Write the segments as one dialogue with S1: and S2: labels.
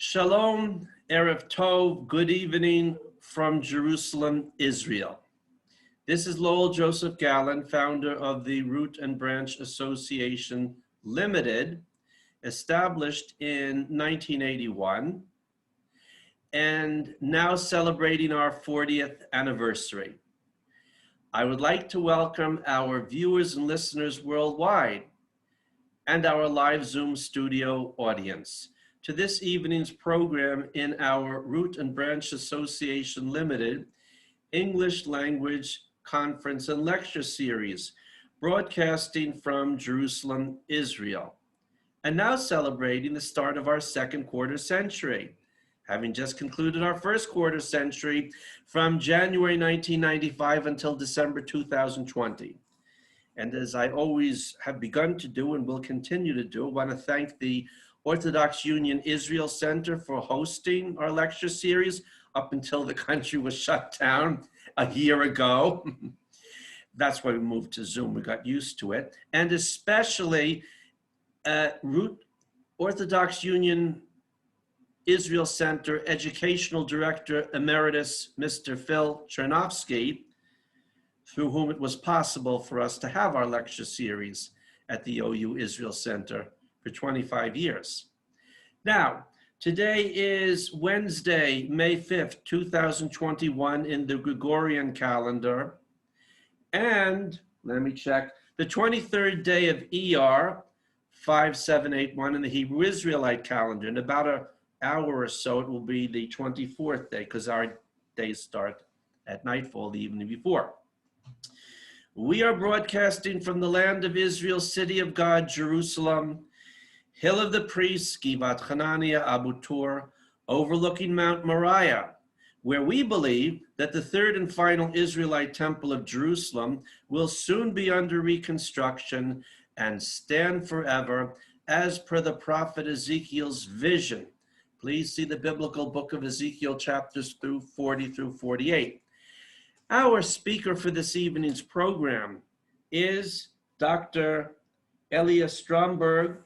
S1: Shalom, Erev Tov, good evening from Jerusalem, Israel. This is Lowell Joseph Gallen, founder of the Root and Branch Association Limited, established in 1981, and now celebrating our 40th anniversary. I would like to welcome our viewers and listeners worldwide and our live Zoom studio audience to this evening's program in our Root and Branch Association Limited English Language Conference and Lecture Series, broadcasting from Jerusalem, Israel, and now celebrating the start of our second quarter century, having just concluded our first quarter century from January 1995 until December 2020. And as I always have begun to do and will continue to do, I want to thank the Orthodox Union Israel Center for hosting our lecture series up until the country was shut down a year ago. That's why we moved to Zoom. We got used to it. And especially Orthodox Union Israel Center Educational Director Emeritus, Mr. Phil Chernovsky, through whom it was possible for us to have our lecture series at the OU Israel Center for 25 years. Now, today is Wednesday, May 5th, 2021 in the Gregorian calendar, and let me check, the 23rd day of ER 5781 in the Hebrew Israelite calendar. In about an hour or so, it will be the 24th day because our days start at nightfall the evening before. We are broadcasting from the land of Israel, city of God, Jerusalem, Hill of the Priests, Givat Hananiah, Abu Tur, overlooking Mount Moriah, where we believe that the third and final Israelite temple of Jerusalem will soon be under reconstruction and stand forever as per the prophet Ezekiel's vision. Please see the biblical book of Ezekiel chapters 40 through 48. Our speaker for this evening's program is Dr. Eliya Stromberg,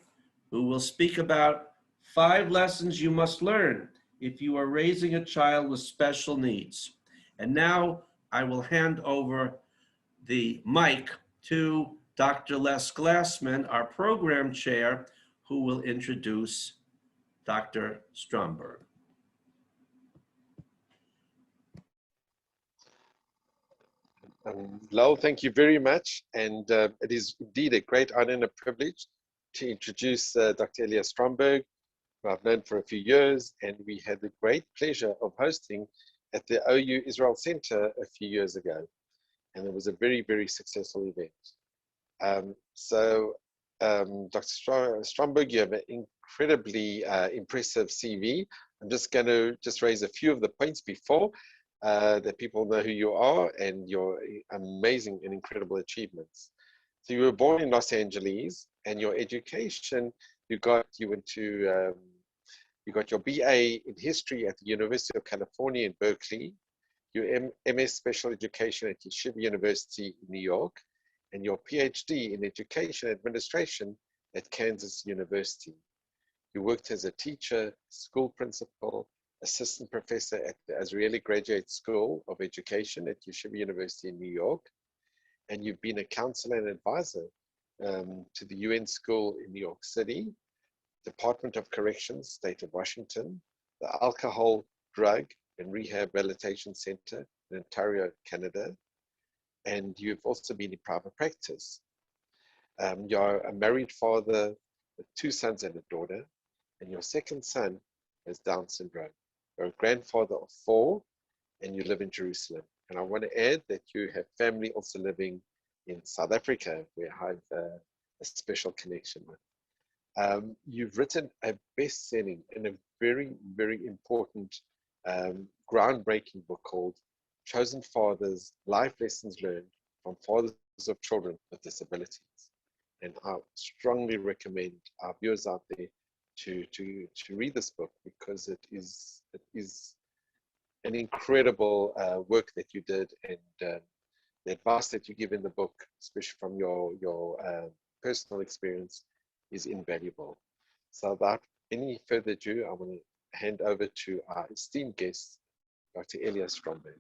S1: who will speak about 5 lessons you must learn if you are raising a child with special needs. And now I will hand over the mic to Dr. Les Glassman, our program chair, who will introduce Dr. Stromberg.
S2: Lowell, thank you very much. And it is indeed a great honor and a privilege to introduce Dr. Eliya Stromberg, who I've known for a few years, and we had the great pleasure of hosting at the OU Israel Center a few years ago. And it was a very, very successful event. Dr. Stromberg, you have an incredibly impressive CV. I'm just going to raise a few of the points before that people know who you are and your amazing and incredible achievements. So you were born in Los Angeles, and your education, you got your BA in history at the University of California in Berkeley, your MS Special Education at Yeshiva University in New York, and your PhD in Education Administration at Kansas University. You worked as a teacher, school principal, assistant professor at the Israeli Graduate School of Education at Yeshiva University in New York, and you've been a counselor and advisor to the UN School in New York City, Department of Corrections, State of Washington, the Alcohol, Drug and Rehabilitation Center in Ontario, Canada, and you've also been in private practice. You're a married father with 2 sons and a daughter, and your second son has Down syndrome. You're a grandfather of 4, and you live in Jerusalem. And I want to add that you have family also living in South Africa, where I have a special connection with. You've written a best-selling and a very, very important groundbreaking book called Chosen Fathers, Life Lessons Learned from Fathers of Children with Disabilities. And I strongly recommend our viewers out there to read this book, because it is an incredible work that you did, and the advice that you give in the book, especially from your personal experience, is invaluable. So without any further ado, I want to hand over to our esteemed guest, Dr. Eliya Stromberg.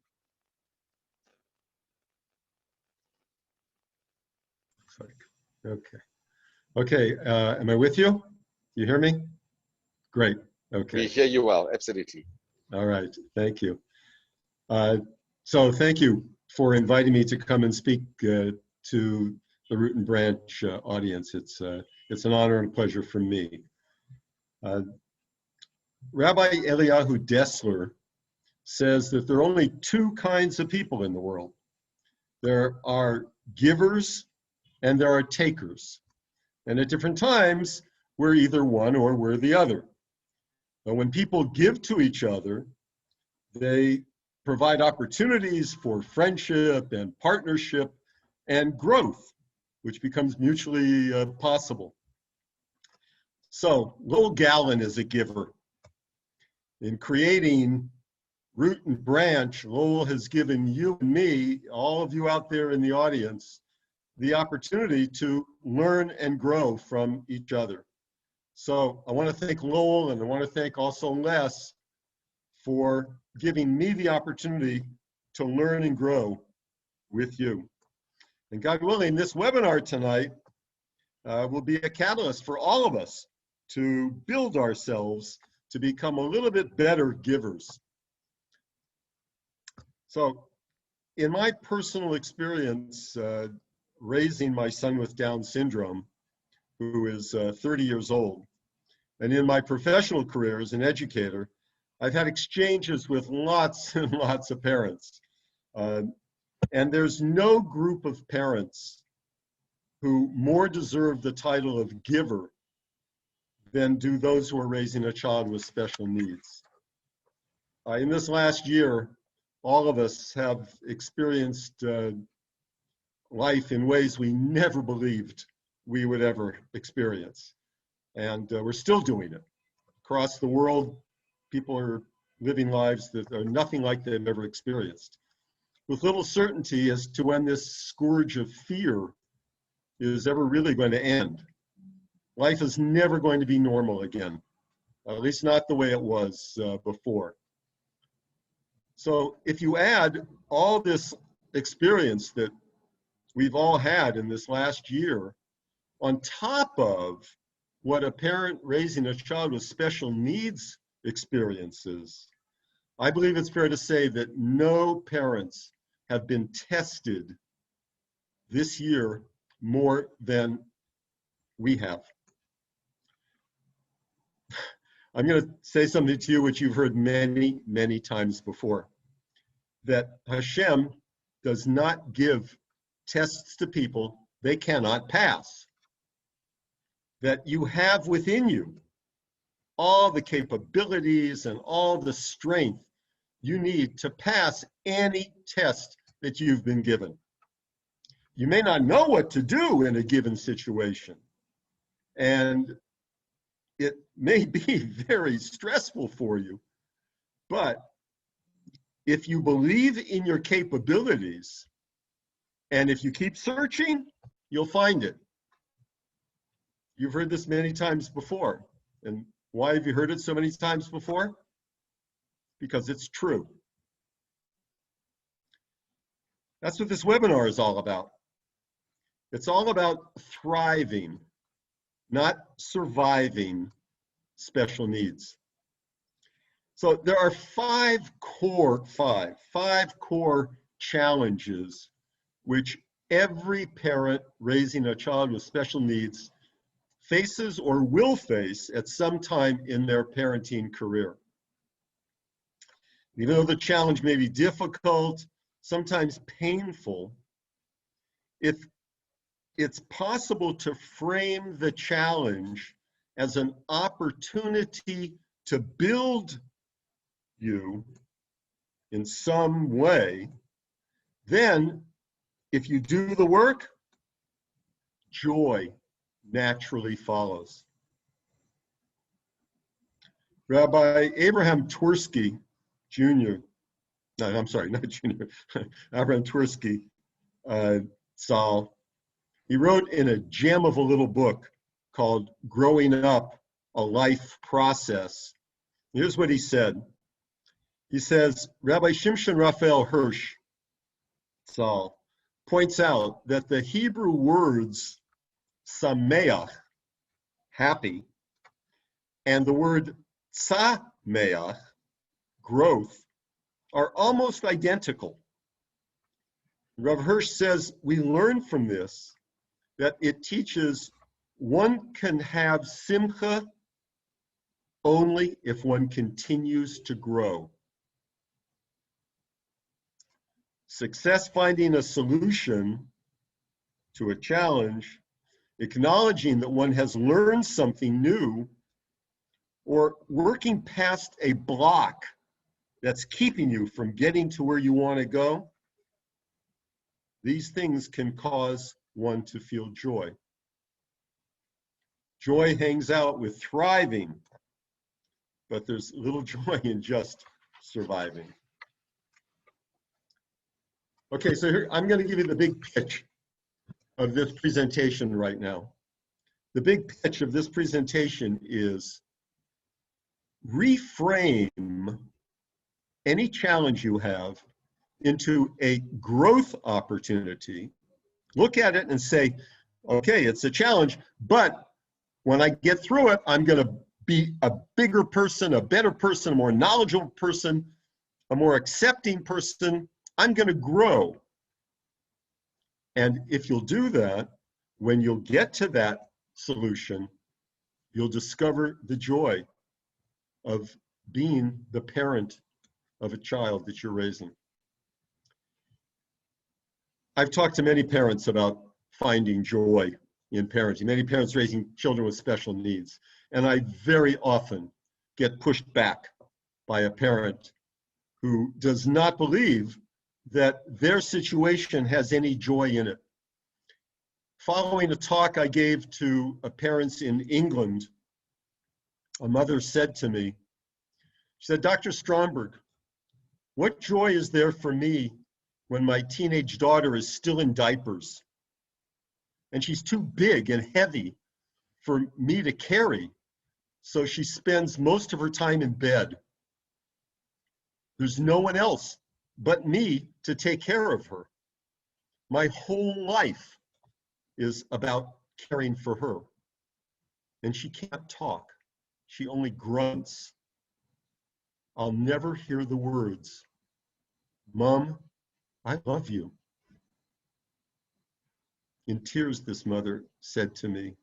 S3: Okay. Okay. Am I with you? You hear me? Great. Okay.
S2: We hear you well. Absolutely.
S3: All right. Thank you. So thank you for inviting me to come and speak to the Root and Branch audience. It's an honor and a pleasure for me. Rabbi Eliyahu Dessler says that there are only two kinds of people in the world. There are givers and there are takers. And at different times, we're either one or we're the other. But when people give to each other, they provide opportunities for friendship and partnership and growth, which becomes mutually possible. So Lowell Gallen is a giver. In creating Root and Branch, Lowell has given you and me, all of you out there in the audience, the opportunity to learn and grow from each other. So I want to thank Lowell, and I want to thank also Les for giving me the opportunity to learn and grow with you. And God willing, this webinar tonight will be a catalyst for all of us to build ourselves to become a little bit better givers. So in my personal experience, raising my son with Down syndrome, who is 30 years old, and in my professional career as an educator, I've had exchanges with lots and lots of parents. And there's no group of parents who more deserve the title of giver than do those who are raising a child with special needs. In this last year, all of us have experienced life in ways we never believed we would ever experience. And we're still doing it. Across the world, people are living lives that are nothing like they've ever experienced, with little certainty as to when this scourge of fear is ever really going to end. Life is never going to be normal again, at least not the way it was before. So if you add all this experience that we've all had in this last year, on top of what a parent raising a child with special needs experiences, I believe it's fair to say that no parents have been tested this year more than we have. I'm going to say something to you which you've heard many, many times before, that Hashem does not give tests to people they cannot pass. That you have within you all the capabilities and all the strength you need to pass any test that you've been given. You may not know what to do in a given situation, and it may be very stressful for you, but if you believe in your capabilities, and if you keep searching, you'll find it. You've heard this many times before. And why have you heard it so many times before? Because it's true. That's what this webinar is all about. It's all about thriving, not surviving special needs. So there are five core challenges which every parent raising a child with special needs faces or will face at some time in their parenting career. Even though the challenge may be difficult, sometimes painful, if it's possible to frame the challenge as an opportunity to build you in some way, then if you do the work, joy naturally follows. Rabbi Abraham Twersky Jr., no, I'm sorry, not Jr., Abraham Twersky, Saul, he wrote in a gem of a little book called Growing Up, A Life Process, Here's what he said. He says, Rabbi Shimshon Raphael Hirsch Saul points out that the Hebrew words sameach, happy, and the word tzameach, growth, are almost identical. Rav Hirsch says we learn from this that it teaches one can have simcha only if one continues to grow. Success finding a solution to a challenge, acknowledging that one has learned something new, or working past a block that's keeping you from getting to where you want to go, these things can cause one to feel joy. Joy hangs out with thriving, but there's little joy in just surviving. Okay, so here, I'm going to give you the big pitch of this presentation right now. The big pitch of this presentation is reframe any challenge you have into a growth opportunity. Look at it and say, okay, it's a challenge, but when I get through it, I'm going to be a bigger person, a better person, a more knowledgeable person, a more accepting person. I'm going to grow. And if you'll do that, when you'll get to that solution, you'll discover the joy of being the parent of a child that you're raising. I've talked to many parents about finding joy in parenting, many parents raising children with special needs. And I very often get pushed back by a parent who does not believe that their situation has any joy in it. Following a talk I gave to parents in England, a mother said to me, she said, Dr. Stromberg, what joy is there for me when my teenage daughter is still in diapers and she's too big and heavy for me to carry, so she spends most of her time in bed. There's no one else but me to take care of her. My whole life is about caring for her. And she can't talk. She only grunts. I'll never hear the words, Mom, I love you. In tears, this mother said to me,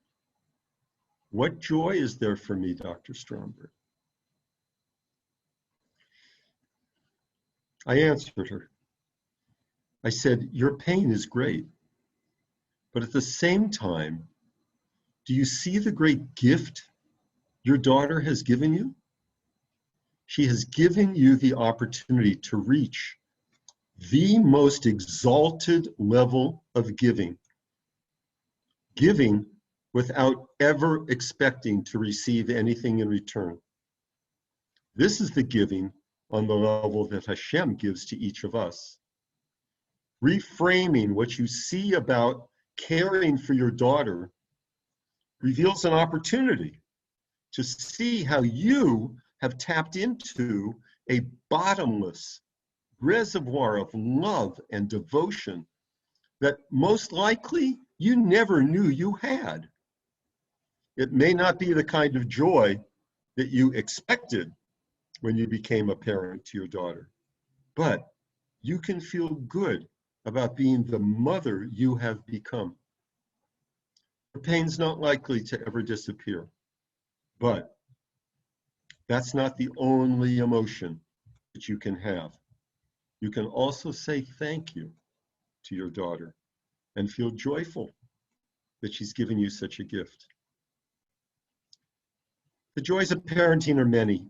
S3: what joy is there for me, Dr. Stromberg? I answered her. I said, your pain is great, but at the same time, do you see the great gift your daughter has given you? She has given you the opportunity to reach the most exalted level of giving. Giving without ever expecting to receive anything in return. This is the giving on the level that Hashem gives to each of us. Reframing what you see about caring for your daughter reveals an opportunity to see how you have tapped into a bottomless reservoir of love and devotion that most likely you never knew you had. It may not be the kind of joy that you expected when you became a parent to your daughter, but you can feel good about being the mother you have become. The pain's not likely to ever disappear, but that's not the only emotion that you can have. You can also say thank you to your daughter and feel joyful that she's given you such a gift. The joys of parenting are many.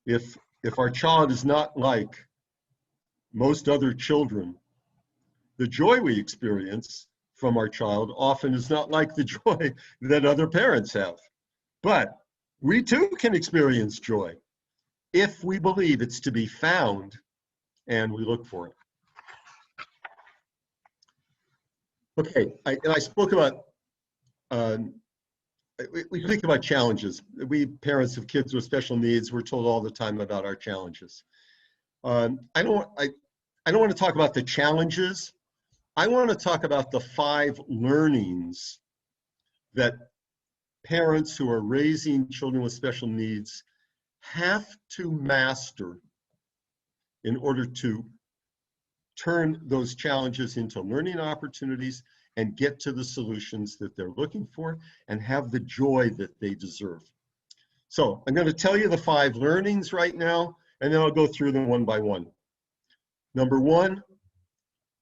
S3: If our child is not like most other children, the joy we experience from our child often is not like the joy that other parents have. But we too can experience joy if we believe it's to be found and we look for it. Okay, I spoke about we think about challenges. We parents of kids with special needs, we're told all the time about our challenges. I don't want to talk about the challenges. I want to talk about the 5 learnings that parents who are raising children with special needs have to master in order to turn those challenges into learning opportunities and get to the solutions that they're looking for and have the joy that they deserve. So I'm going to tell you the 5 learnings right now, and then I'll go through them one by one. Number 1,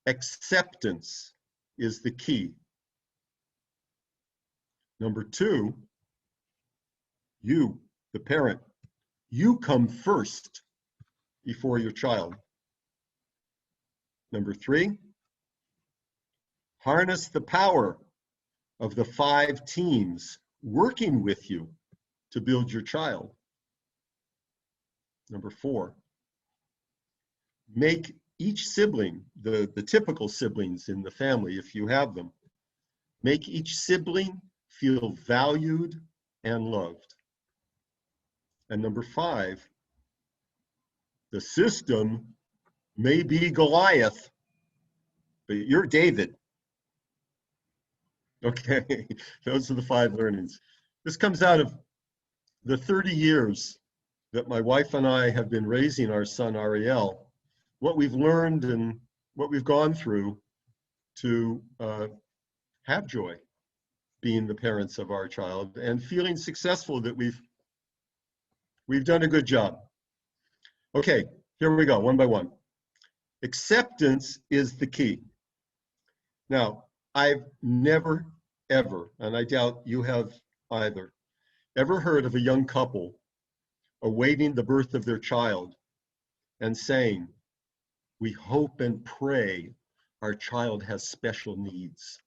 S3: acceptance is the key. Number 2, you, the parent, you come first before your child. Number 3, harness the power of the 5 teams working with you to build your child. Number 4, make each sibling, the typical siblings in the family, if you have them, make each sibling feel valued and loved. And number 5, the system may be Goliath, but you're David. Okay, those are the 5 learnings. This comes out of the 30 years that my wife and I have been raising our son Ariel, what we've learned and what we've gone through to have joy being the parents of our child and feeling successful that we've done a good job. Okay, here we go, one by one. Acceptance is the key. Now, I've never, ever, and I doubt you have either, ever heard of a young couple awaiting the birth of their child and saying, we hope and pray our child has special needs.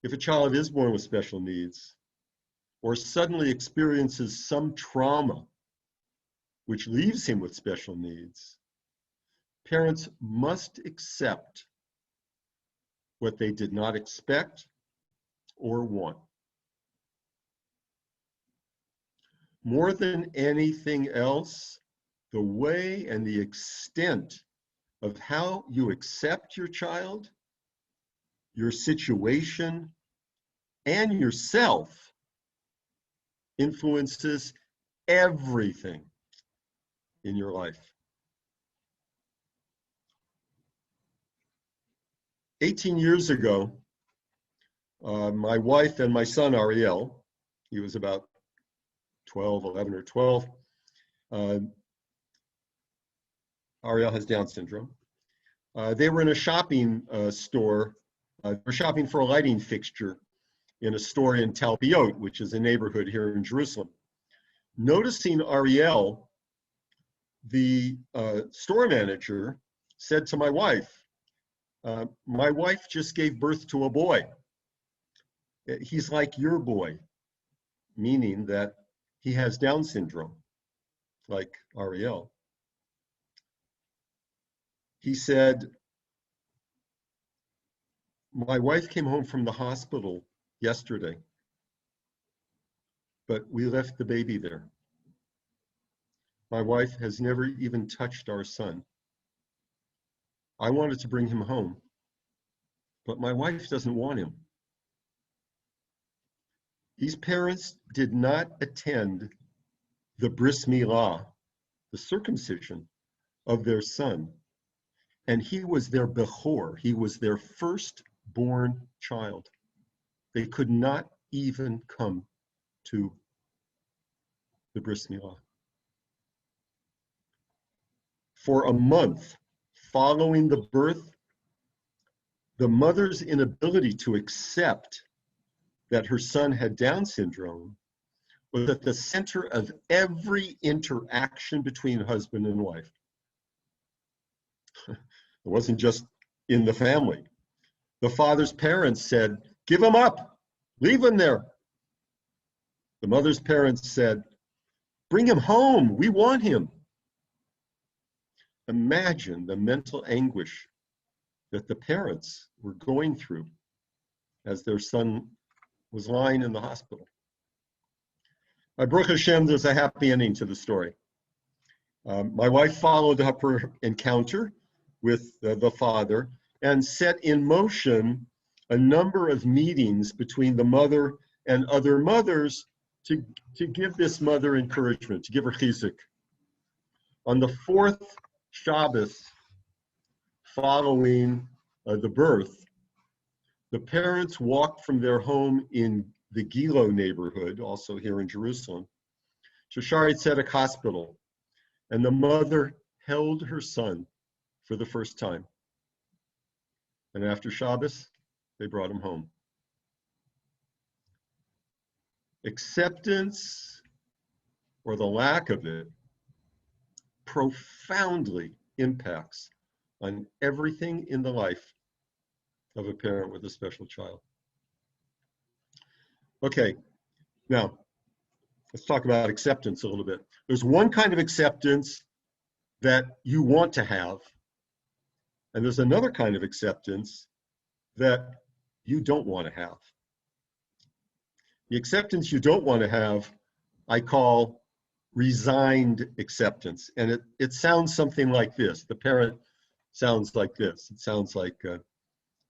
S3: If a child is born with special needs or suddenly experiences some trauma which leaves him with special needs, parents must accept what they did not expect or want. More than anything else, the way and the extent of how you accept your child, your situation, and yourself influences everything in your life. 18 years ago, my wife and my son Ariel, he was about 11 or 12, Ariel has Down syndrome. They were in a shopping store. They were shopping for a lighting fixture in a store in Talpiot, which is a neighborhood here in Jerusalem. Noticing Ariel, the store manager said to my wife just gave birth to a boy. He's like your boy, meaning that he has Down syndrome, like Ariel. He said, my wife came home from the hospital yesterday, but we left the baby there. My wife has never even touched our son. I wanted to bring him home, but my wife doesn't want him. These parents did not attend the bris milah, the circumcision of their son. And he was their bechor, he was their firstborn child. They could not even come to the bris milah. For a month following the birth, the mother's inability to accept that her son had Down syndrome was at the center of every interaction between husband and wife. It wasn't just in the family. The father's parents said, give him up, leave him there. The mother's parents said, bring him home, we want him. Imagine the mental anguish that the parents were going through as their son was lying in the hospital. Baruch Hashem, there's a happy ending to the story. My wife followed up her encounter with the father and set in motion a number of meetings between the mother and other mothers to give this mother encouragement, to give her chizuk. On the fourth Shabbos following the birth, the parents walked from their home in the Gilo neighborhood, also here in Jerusalem, to Shaare Tzedek Hospital, and the mother held her son for the first time. And after Shabbos, they brought him home. Acceptance, or the lack of it, profoundly impacts on everything in the life of a parent with a special child. Okay, now let's talk about acceptance a little bit. There's one kind of acceptance that you want to have, and there's another kind of acceptance that you don't want to have. The acceptance you don't want to have, I call resigned acceptance. And it sounds something like this. The parent sounds like this. It sounds like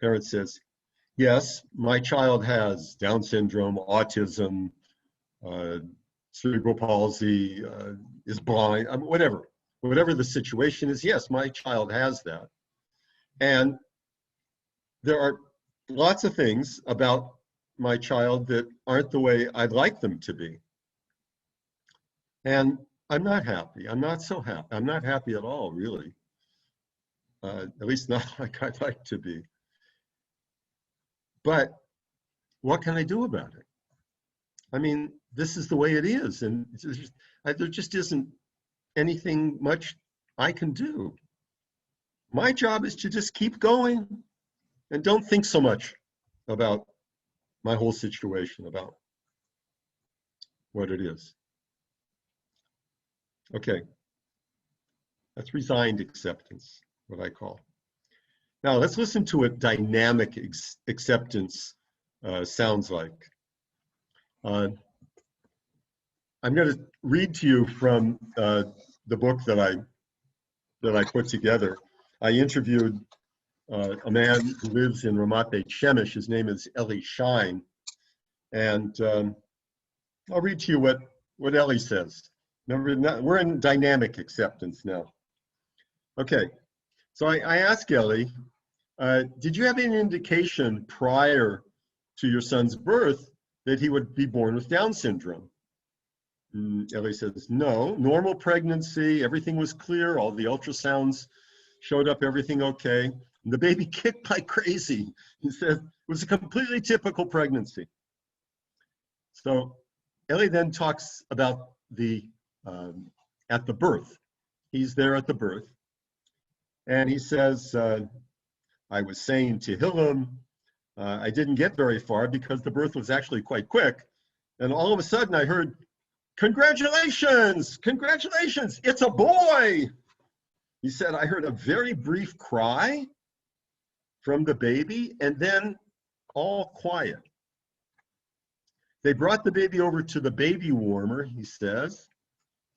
S3: parent says, yes, my child has Down syndrome, autism, cerebral palsy, is blind, whatever the situation is. Yes, my child has that. And there are lots of things about my child that aren't the way I'd like them to be. And I'm not happy. I'm not so happy. I'm not happy at all, really. At least not like I'd like to be. But what can I do about it? I mean, this is the way it is. And there just isn't anything much I can do. My job is to just keep going and don't think so much about my whole situation, about what it is. Okay, that's resigned acceptance, what I call. Now let's listen to what dynamic acceptance sounds like. I'm going to read to you from the book that I put together. I interviewed a man who lives in Ramat Beit Shemesh. His name is Eli Shine, and I'll read to you what Eli says. Remember, we're in dynamic acceptance now. Okay, so I asked Eli, did you have any indication prior to your son's birth that he would be born with Down syndrome? Eli says, no, normal pregnancy, everything was clear, all the ultrasounds showed up everything okay. And the baby kicked like crazy. He said it was a completely typical pregnancy. So Eli then talks about at the birth. He's there at the birth. And he says, I was saying to Hillel, I didn't get very far because the birth was actually quite quick. And all of a sudden I heard, congratulations, congratulations, it's a boy. He said, I heard a very brief cry from the baby and then all quiet. They brought the baby over to the baby warmer, he says,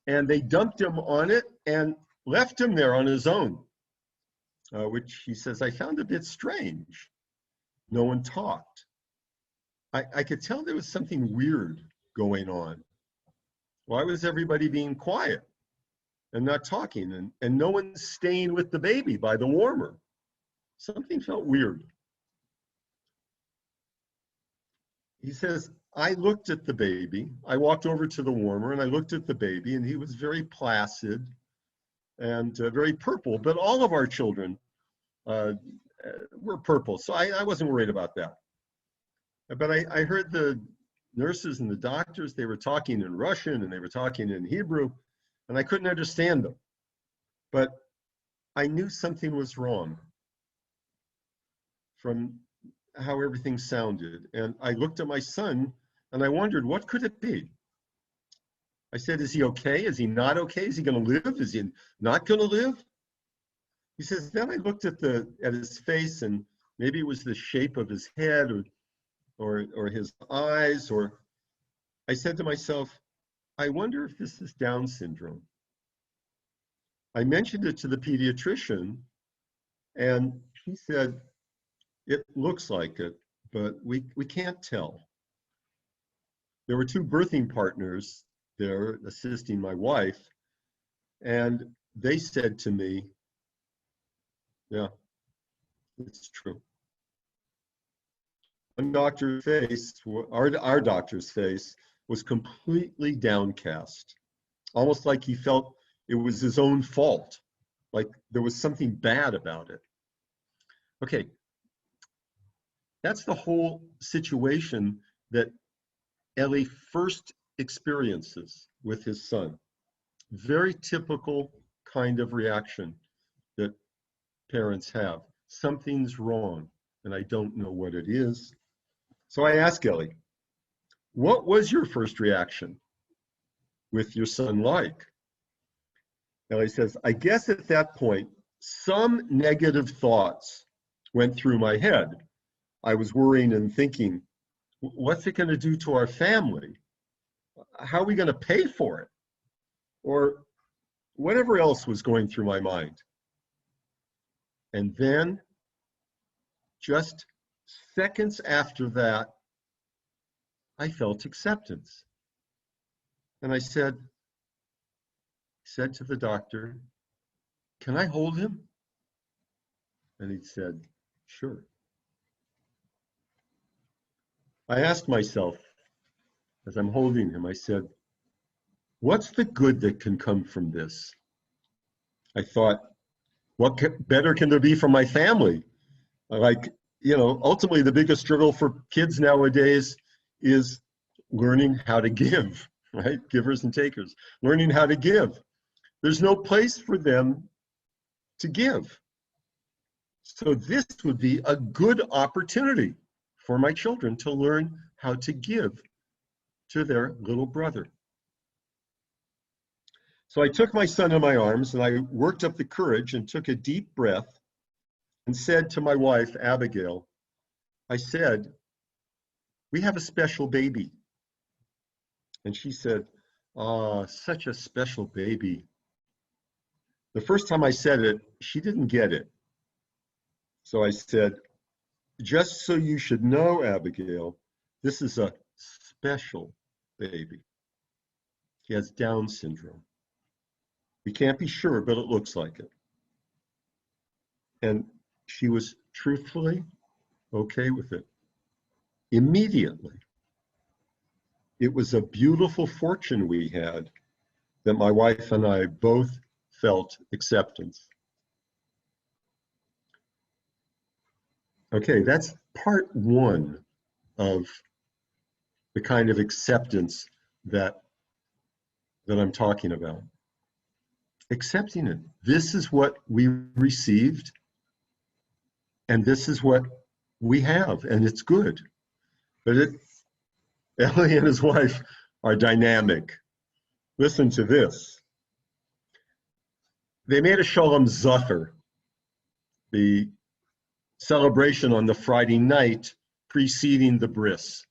S3: and they dumped him on it and left him there on his own, which he says, I found a bit strange. No one talked. I could tell there was something weird going on. Why was everybody being quiet and not talking, and no one staying with the baby by the warmer? Something felt weird. He says, I looked at the baby. I walked over to the warmer and I looked at the baby, and he was very placid and very purple, but all of our children were purple, so I wasn't worried about that. But I heard the nurses and the doctors, they were talking in Russian and they were talking in Hebrew, and I couldn't understand them. But I knew something was wrong from how everything sounded. And I looked at my son and I wondered, what could it be? I said, is he okay? Is he not okay? Is he going to live? Is he not going to live? He says, then I looked at his face, and maybe it was the shape of his head, or or his eyes, or I said to myself, I wonder if this is Down syndrome. I mentioned it to the pediatrician, and she said, it looks like it, but we can't tell. There were two birthing partners there assisting my wife, and they said to me, yeah, it's true. One doctor's face, our doctor's face, was completely downcast, almost like he felt it was his own fault, like there was something bad about it. Okay, that's the whole situation that Eli first experiences with his son. Very typical kind of reaction that parents have. Something's wrong, and I don't know what it is. So I asked Eli, what was your first reaction with your son like? Eli says, I guess at that point, some negative thoughts went through my head. I was worrying and thinking, what's it going to do to our family? How are we going to pay for it? Or whatever else was going through my mind. And then, just seconds after that, I felt acceptance. And I said to the doctor, can I hold him? And he said, sure. I asked myself, as I'm holding him, I said, what's the good that can come from this? I thought, what better can there be for my family? Like, ultimately the biggest struggle for kids nowadays is learning how to give, right? Givers and takers, learning how to give. There's no place for them to give. So this would be a good opportunity for my children to learn how to give to their little brother. So I took my son in my arms and I worked up the courage and took a deep breath and said to my wife, Abigail, I said, we have a special baby. And she said, oh, such a special baby. The first time I said it, she didn't get it. So I said, just so you should know, Abigail, this is a special baby. He has Down syndrome. We can't be sure, but it looks like it. And she was truthfully okay with it. Immediately. It was a beautiful fortune we had that my wife and I both felt acceptance. Okay, that's part one of the kind of acceptance that I'm talking about. Accepting it. This is what we received, and this is what we have, and it's good. But Eli and his wife are dynamic. Listen to this. They made a Shalom Zacher, the celebration on the Friday night preceding the bris.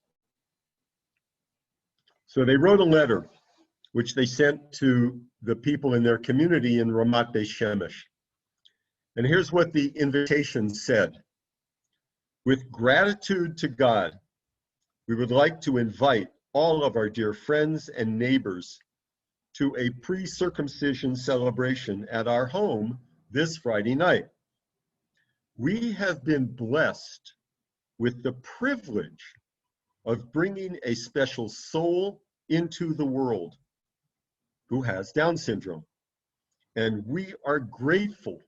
S3: So they wrote a letter, which they sent to the people in their community in Ramat Beis Shemesh. And here's what the invitation said. With gratitude to God, we would like to invite all of our dear friends and neighbors to a pre-circumcision celebration at our home this Friday night. We have been blessed with the privilege of bringing a special soul into the world who has Down syndrome. And we are grateful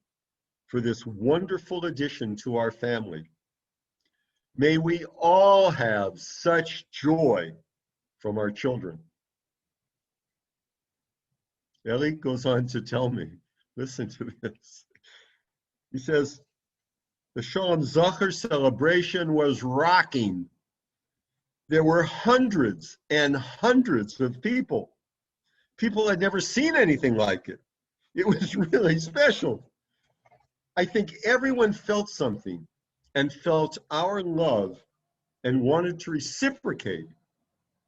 S3: for this wonderful addition to our family. May we all have such joy from our children. Eli goes on to tell me, listen to this. He says, the Shalom Zacher celebration was rocking. There were hundreds and hundreds of people. People had never seen anything like it. It was really special. I think everyone felt something and felt our love and wanted to reciprocate,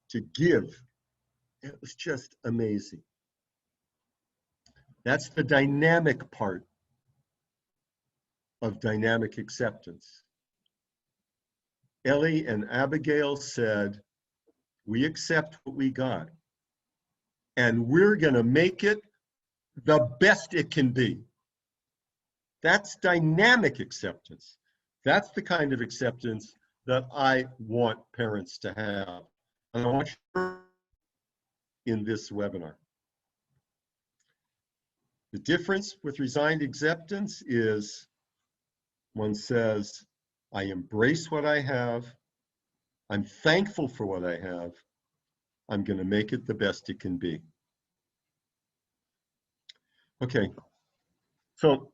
S3: to give. It was just amazing. That's the dynamic part of dynamic acceptance. Ellie and Abigail said, we accept what we got, and we're going to make it the best it can be. That's dynamic acceptance. That's the kind of acceptance that I want parents to have. And I want you in this webinar. The difference with resigned acceptance is one says, I embrace what I have. I'm thankful for what I have. I'm going to make it the best it can be. Okay, so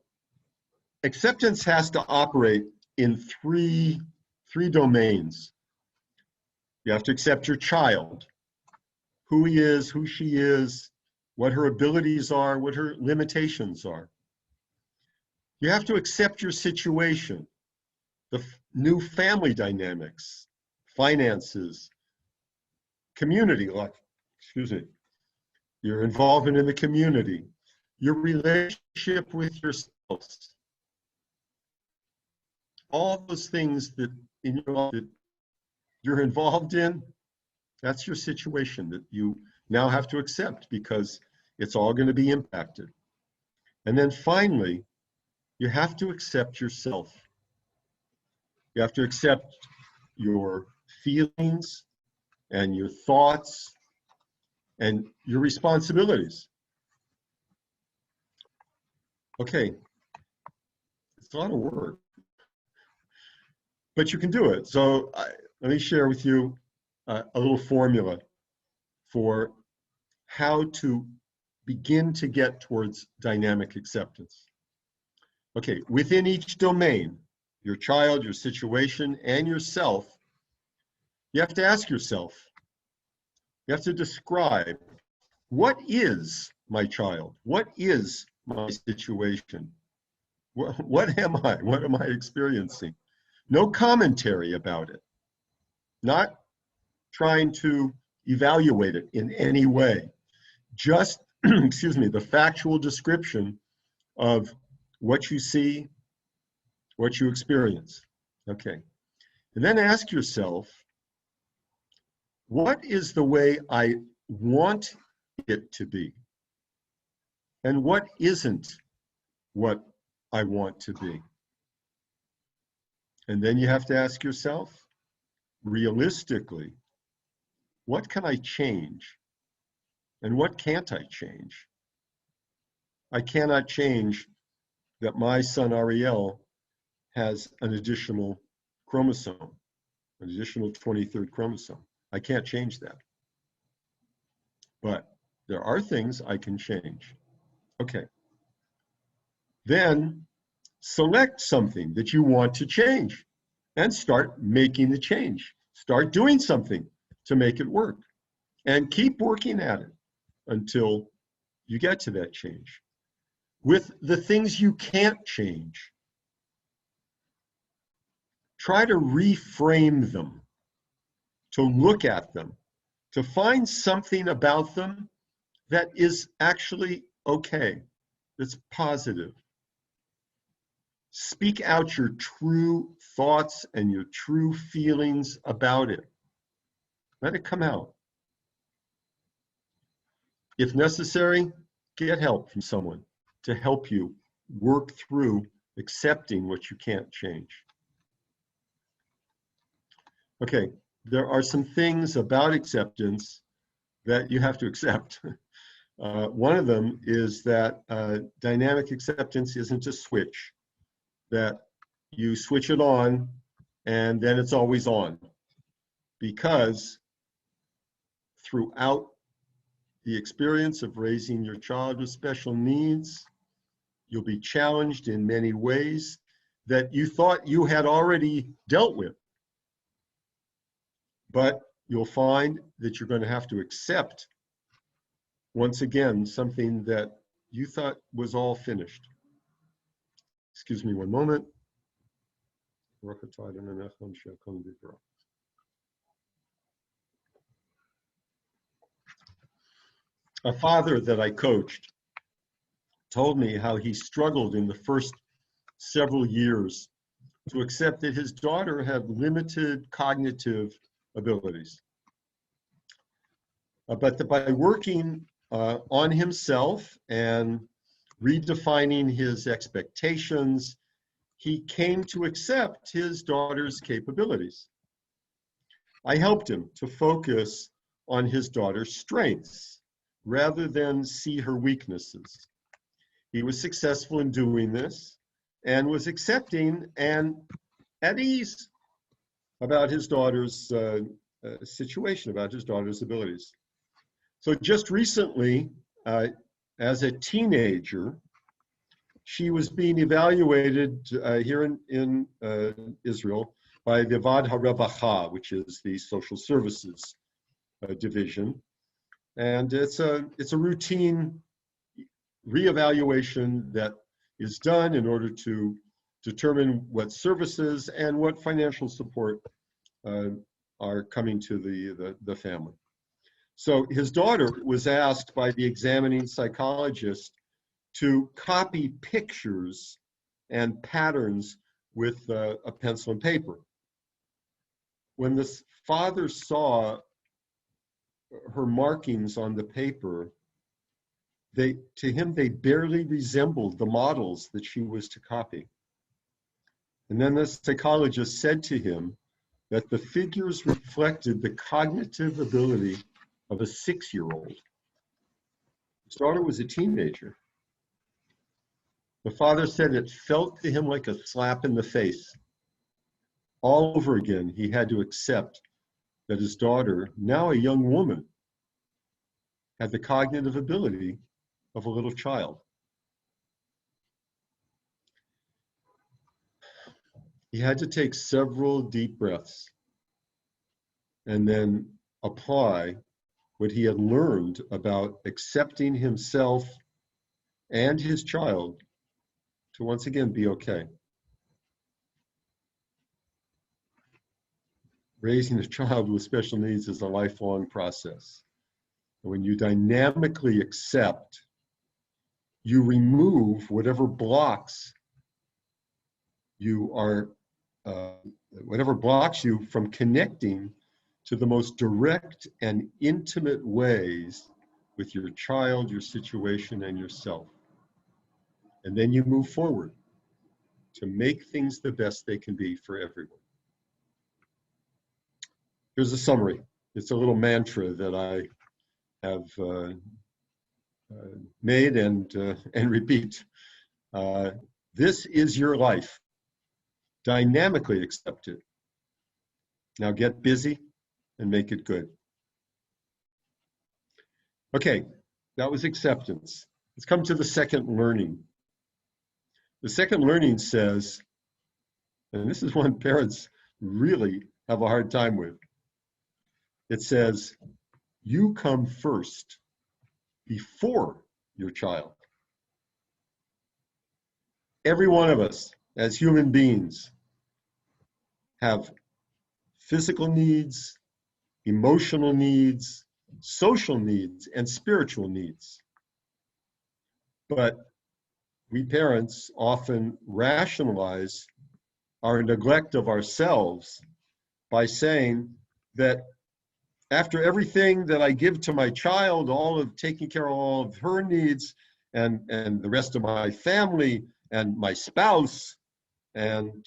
S3: acceptance has to operate in three domains. You have to accept your child, who he is, who she is, what her abilities are, what her limitations are. You have to accept your situation, the new family dynamics, finances, community life, your involvement in the community, your relationship with your spouse. All those things that in your life that you're involved in, that's your situation that you now have to accept because it's all going to be impacted. And then finally, you have to accept yourself. You have to accept your feelings and your thoughts and your responsibilities. Okay, it's a lot of work, but you can do it. So let me share with you a little formula for how to begin to get towards dynamic acceptance. Okay, within each domain, your child, your situation, and yourself, you have to ask yourself, you have to describe, what is my child? What is my situation? What am I? What am I experiencing? No commentary about it. Not trying to evaluate it in any way. Just, excuse me, the factual description of what you see, what you experience. Okay. And then ask yourself, what is the way I want it to be? And what isn't what I want to be? And then you have to ask yourself, realistically, what can I change? And what can't I change? I cannot change that my son Ariel has an additional chromosome, an additional 23rd chromosome. I can't change that. But there are things I can change. Okay. Then select something that you want to change and start making the change. Start doing something to make it work and keep working at it until you get to that change. With the things you can't change, try to reframe them, to look at them, to find something about them that is actually okay, that's positive. Speak out your true thoughts and your true feelings about it. Let it come out. If necessary, get help from someone to help you work through accepting what you can't change. Okay, there are some things about acceptance that you have to accept. One of them is that dynamic acceptance isn't a switch, that you switch it on and then it's always on. Because throughout the experience of raising your child with special needs, you'll be challenged in many ways that you thought you had already dealt with. But you'll find that you're going to have to accept, once again, something that you thought was all finished. Excuse me one moment. A father that I coached told me how he struggled in the first several years to accept that his daughter had limited cognitive abilities. But that by working on himself and redefining his expectations, he came to accept his daughter's capabilities. I helped him to focus on his daughter's strengths rather than see her weaknesses. He was successful in doing this and was accepting and at ease about his daughter's situation, about his daughter's abilities. So just recently, as a teenager, she was being evaluated here in Israel by the Vad HaRevacha, which is the social services division. And it's a routine reevaluation that is done in order to determine what services and what financial support are coming to the family. So his daughter was asked by the examining psychologist to copy pictures and patterns with a pencil and paper. When this father saw her markings on the paper, to him, they barely resembled the models that she was to copy. And then the psychologist said to him that the figures reflected the cognitive ability of a 6-year-old. His daughter was a teenager. The father said it felt to him like a slap in the face. All over again, he had to accept that his daughter, now a young woman, had the cognitive ability of a little child. He had to take several deep breaths and then apply what he had learned about accepting himself and his child to once again be okay. Raising a child with special needs is a lifelong process. When you dynamically accept, you remove whatever blocks you from connecting to the most direct and intimate ways with your child, your situation, and yourself. And then you move forward to make things the best they can be for everyone. Here's a summary. It's a little mantra that I have made and repeat. This is your life. Dynamically accept it. Now get busy and make it good. Okay, that was acceptance. Let's come to the second learning. The second learning says, and this is one parents really have a hard time with. It says, you come first before your child. Every one of us as human beings have physical needs, emotional needs, social needs, and spiritual needs. But we parents often rationalize our neglect of ourselves by saying that after everything that I give to my child, all of taking care of all of her needs and the rest of my family and my spouse and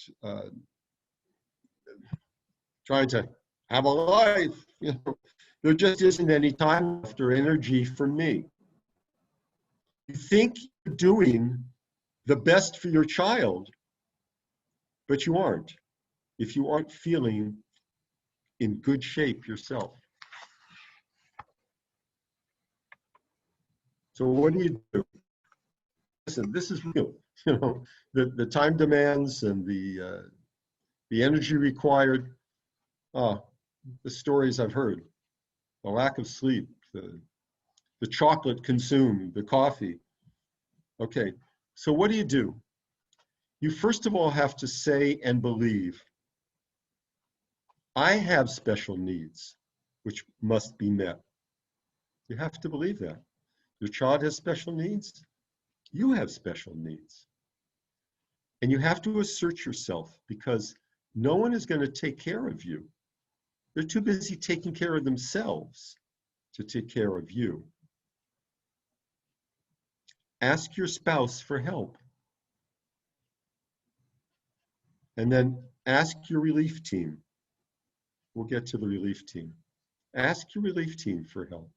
S3: trying to have a life, there just isn't any time left or energy for me. You think you're doing the best for your child, but you aren't if you aren't feeling in good shape yourself. So what do? Listen, this is real. The time demands and the energy required. The stories I've heard, the lack of sleep, the chocolate consumed, the coffee. Okay, so what do? You first of all have to say and believe, I have special needs which must be met. You have to believe that. Your child has special needs. You have special needs. And you have to assert yourself because no one is going to take care of you. They're too busy taking care of themselves to take care of you. Ask your spouse for help. And then ask your relief team. We'll get to the relief team. Ask your relief team for help.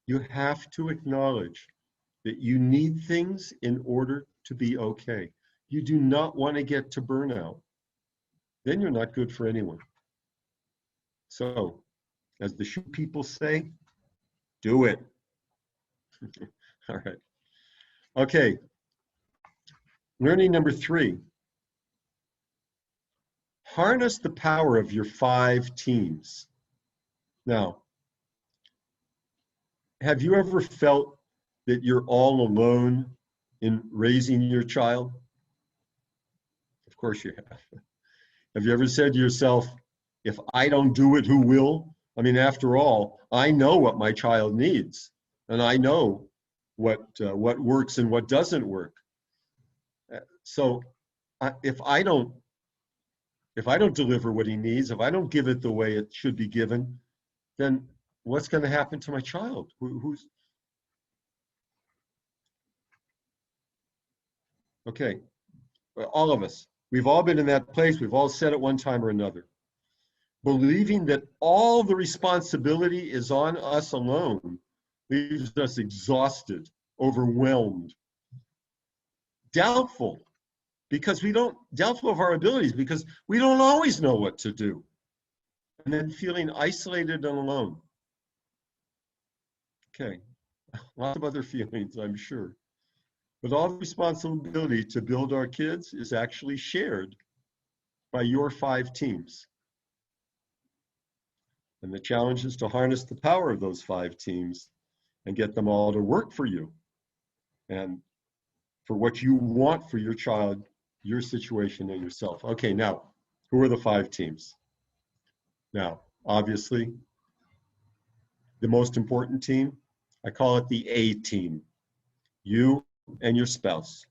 S3: You have to acknowledge that you need things in order to be okay. You do not want to get to burnout. Then you're not good for anyone. So, as the shoe people say, do it. All right. Okay. Learning number 3. Harness the power of your 5 teams. Now, have you ever felt that you're all alone in raising your child? Of course you have. Have you ever said to yourself, if I don't do it, who will? I mean, after all, I know what my child needs, and I know what works and what doesn't work. So if I don't deliver what he needs, if I don't give it the way it should be given, then what's going to happen to my child? Okay, all of us, we've all been in that place. We've all said it one time or another. Believing that all the responsibility is on us alone leaves us exhausted, overwhelmed, doubtful of our abilities because we don't always know what to do. And then feeling isolated and alone. Okay, lots of other feelings, I'm sure. But all the responsibility to build our kids is actually shared by your 5 teams. And the challenge is to harness the power of those 5 teams and get them all to work for you and for what you want for your child, your situation, and yourself. Okay, now, who are the 5 teams? Now, obviously, the most important team, I call it the A team, you and your spouse.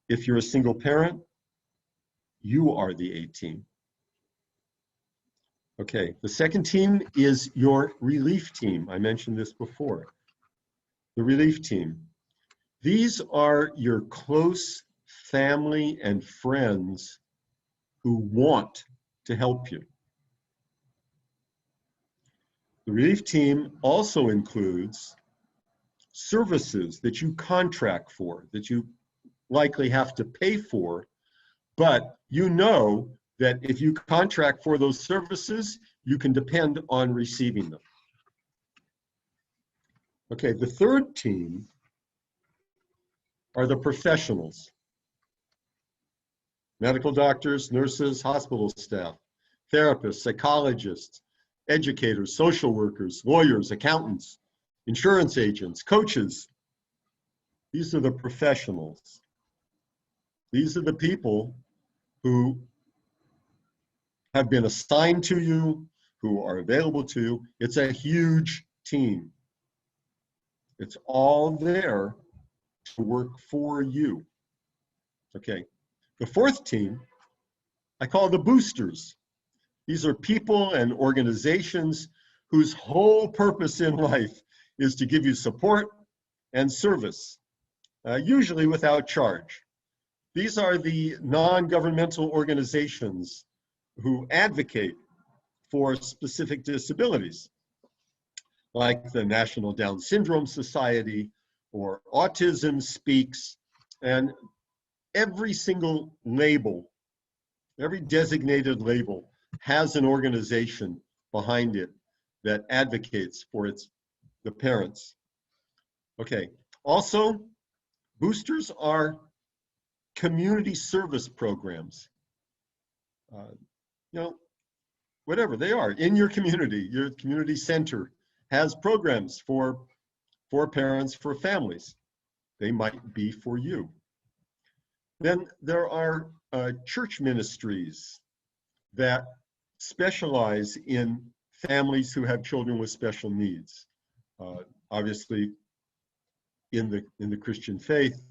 S3: If you're a single parent, you are the A team. Okay, the second team is your relief team. I mentioned this before. The relief team. These are your close family and friends who want to help you. The relief team also includes services that you contract for, that you likely have to pay for, but you know that if you contract for those services, you can depend on receiving them. Okay, the third team are the professionals. Medical doctors, nurses, hospital staff, therapists, psychologists, educators, social workers, lawyers, accountants, insurance agents, coaches. These are the professionals. These are the people who have been assigned to you, who are available to you. It's a huge team. It's all there to work for you. Okay, the fourth team, I call the boosters. These are people and organizations whose whole purpose in life is to give you support and service, usually without charge. These are the non-governmental organizations who advocate for specific disabilities, like the National Down Syndrome Society or Autism Speaks, and every single label, every designated label has an organization behind it that advocates for the parents. Okay, also, boosters are community service programs. Whatever they are, in your community center has programs for parents, for families. They might be for you. Then there are church ministries that specialize in families who have children with special needs. obviously in the Christian faith.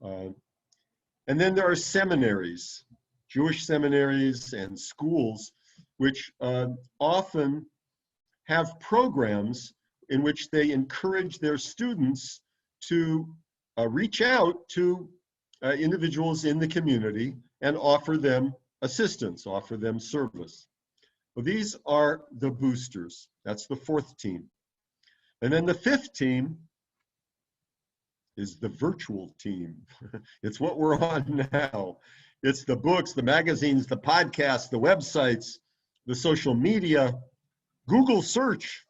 S3: And then there are seminaries, Jewish seminaries and schools, which often have programs in which they encourage their students to reach out to individuals in the community and offer them assistance, offer them service. Well, these are the boosters. That's the fourth team. And then the fifth team is the virtual team. It's what we're on now. It's the books, the magazines, the podcasts, the websites, the social media, Google search.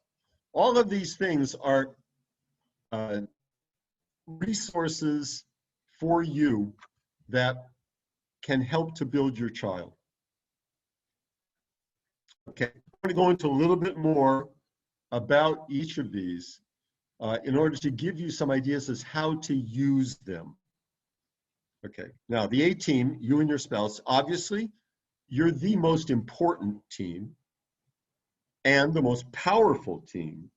S3: All of these things are resources for you that can help to build your child. Okay, I'm going to go into a little bit more about each of these in order to give you some ideas as how to use them. Okay, now the A team, you and your spouse, obviously, you're the most important team and the most powerful team,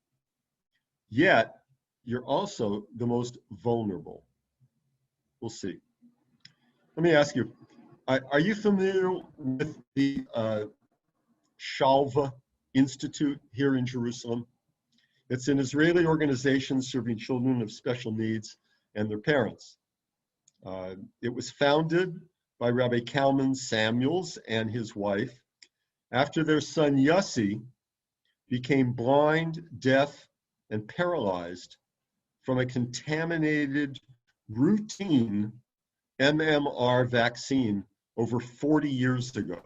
S3: yet you're also the most vulnerable. We'll see. Let me ask you, are you familiar with the Shalva Institute here in Jerusalem? It's an Israeli organization serving children of special needs and their parents. It was founded by Rabbi Kalman Samuels and his wife after their son Yossi became blind, deaf, and paralyzed from a contaminated routine MMR vaccine over 40 years ago.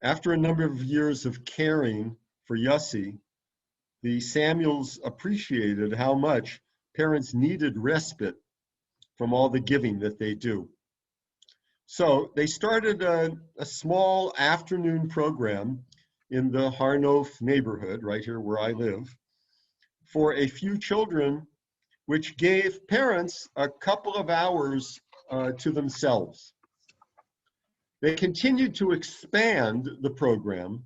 S3: After a number of years of caring for Yossi, the Samuels appreciated how much parents needed respite from all the giving that they do. So they started a small afternoon program in the Har Nof neighborhood, right here where I live, for a few children, which gave parents a couple of hours to themselves. They continued to expand the program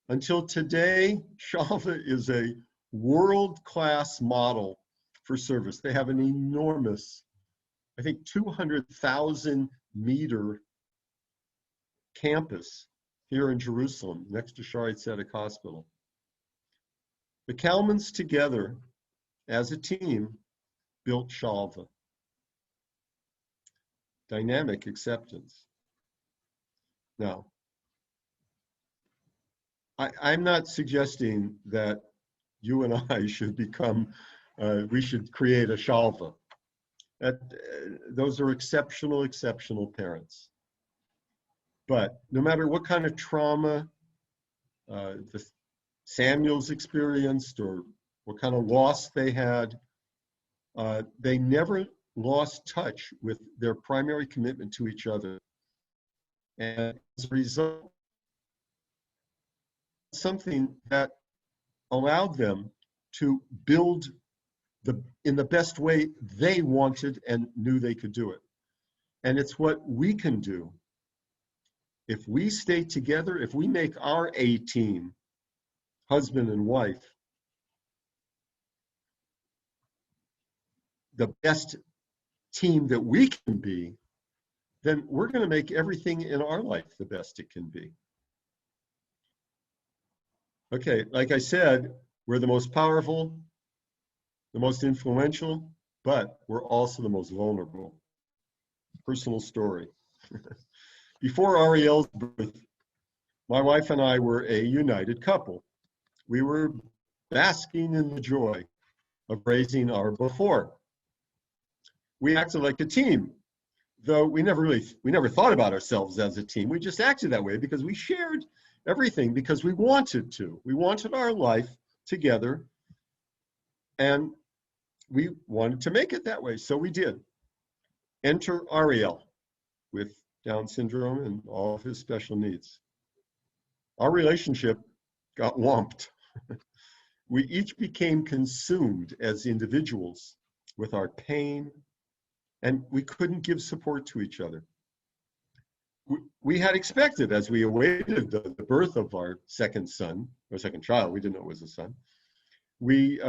S3: until today. Shalva is a world-class model for service. They have an enormous, I think 200,000 meter campus here in Jerusalem, next to Shaare Zedek Hospital. The Kalmans together, as a team, built Shalva. Dynamic acceptance. Now, I'm not suggesting that you and I should become, we should create a Shalva. Those are exceptional, exceptional parents. But no matter what kind of trauma the Samuels experienced or what kind of loss they had, they never lost touch with their primary commitment to each other. And as a result, something that allowed them to build in the best way they wanted and knew they could do it. And it's what we can do. If we stay together, if we make our A team, husband and wife, the best team that we can be, then we're going to make everything in our life the best it can be. Okay, like I said, we're the most powerful, the most influential, but we're also the most vulnerable. Personal story. Before Ariel's birth, my wife and I were a united couple. We were basking in the joy of raising our before. We acted like a team, though we never thought about ourselves as a team. We just acted that way because we shared everything because we wanted to. We wanted our life together, and we wanted to make it that way, so we did. Enter Ariel with Down syndrome and all of his special needs. Our relationship got whomped. We each became consumed as individuals with our pain, and we couldn't give support to each other. we had expected, as we awaited the birth of our second son, or second child, we didn't know it was a son. We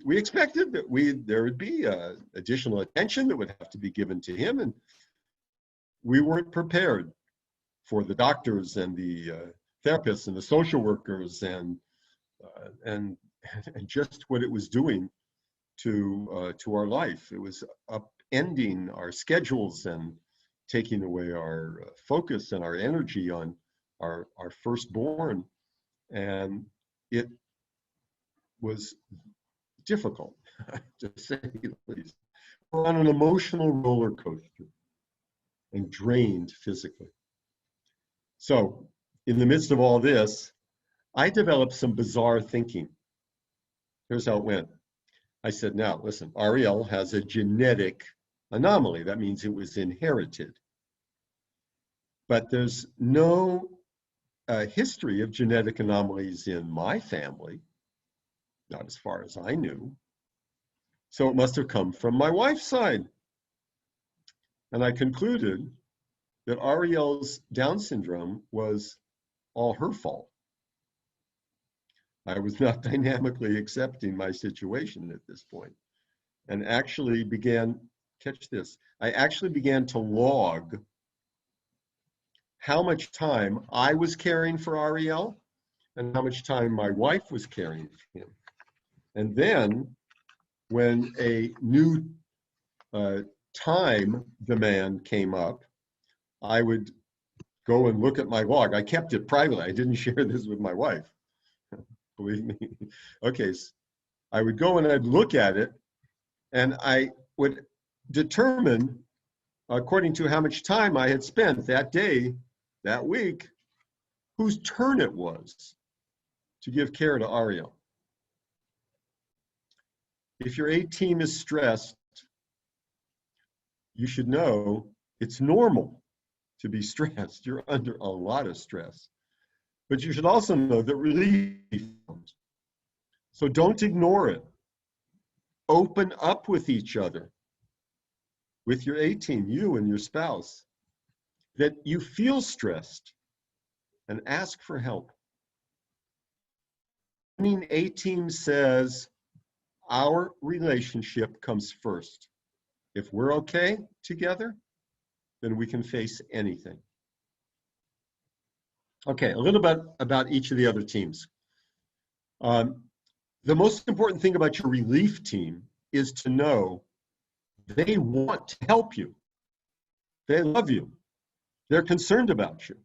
S3: expected that there would be additional attention that would have to be given to him, and we weren't prepared for the doctors and the therapists and the social workers and just what it was doing to our life. It was upending our schedules and taking away our focus and our energy on our firstborn, and it was difficult, to say the least. We're on an emotional roller coaster and drained physically. So, in the midst of all this, I developed some bizarre thinking. Here's how it went. I said, now, listen, Ariel has a genetic anomaly. That means it was inherited. But there's no history of genetic anomalies in my family, not as far as I knew. So it must have come from my wife's side. And I concluded that Ariel's Down syndrome was all her fault. I was not dynamically accepting my situation at this point, and actually began, catch this, I actually began to log how much time I was caring for Ariel and how much time my wife was caring for him. And then when a new time demand came up, I would go and look at my log. I kept it privately. I didn't share this with my wife, believe me. Okay, so I would go and I'd look at it, and I would determine, according to how much time I had spent that day, that week, whose turn it was to give care to Ariel. If your A team is stressed, you should know it's normal to be stressed. You're under a lot of stress. But you should also know that relief comes. So don't ignore it. Open up with each other, with your A team, you and your spouse, that you feel stressed, and ask for help. I mean, A team says our relationship comes first. If we're okay together, then we can face anything. Okay, a little bit about each of the other teams. The most important thing about your relief team is to know they want to help you. They love you. They're concerned about you.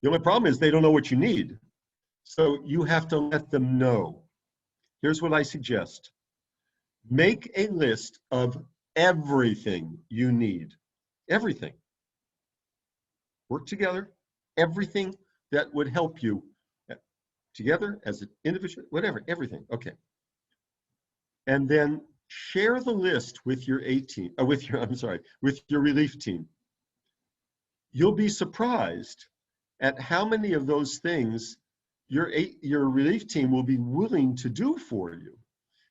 S3: The only problem is they don't know what you need. So you have to let them know. Here's what I suggest. Make a list of everything you need. Everything. Work together. Everything that would help you together as an individual, whatever, everything. Okay. And then share the list with your with your relief team. You'll be surprised at how many of those things your relief team will be willing to do for you.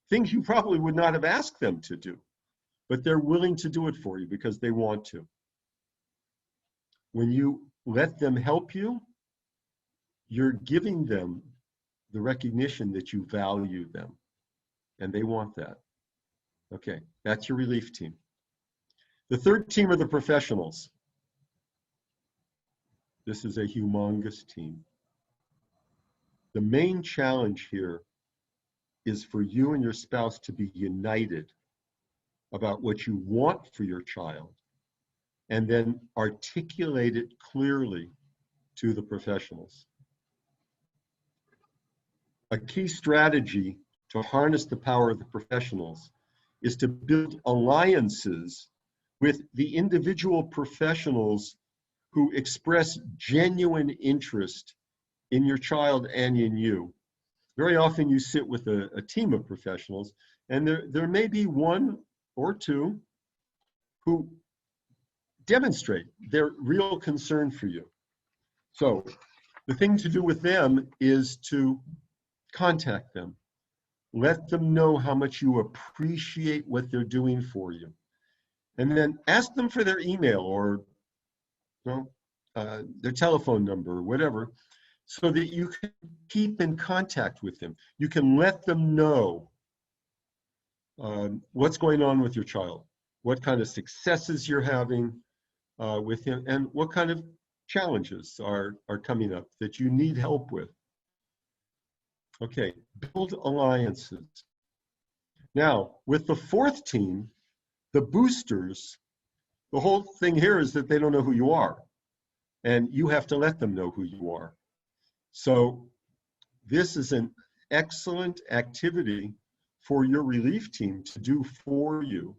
S3: Things you probably would not have asked them to do, but they're willing to do it for you because they want to. When you let them help you, you're giving them the recognition that you value them, and they want that. Okay, that's your relief team. The third team are the professionals. This is a humongous team. The main challenge here is for you and your spouse to be united about what you want for your child, and then articulate it clearly to the professionals. A key strategy to harness the power of the professionals is to build alliances with the individual professionals who express genuine interest in your child and in you. Very often you sit with a team of professionals, and there may be one or two who demonstrate their real concern for you. So the thing to do with them is to contact them. Let them know how much you appreciate what they're doing for you. And then ask them for their email, or their telephone number, or whatever, so that you can keep in contact with them. You can let them know what's going on with your child, what kind of successes you're having with him, and what kind of challenges are coming up that you need help with. Okay, build alliances. Now, with the fourth team, the boosters, the whole thing here is that they don't know who you are, and you have to let them know who you are. So this is an excellent activity for your relief team to do for you,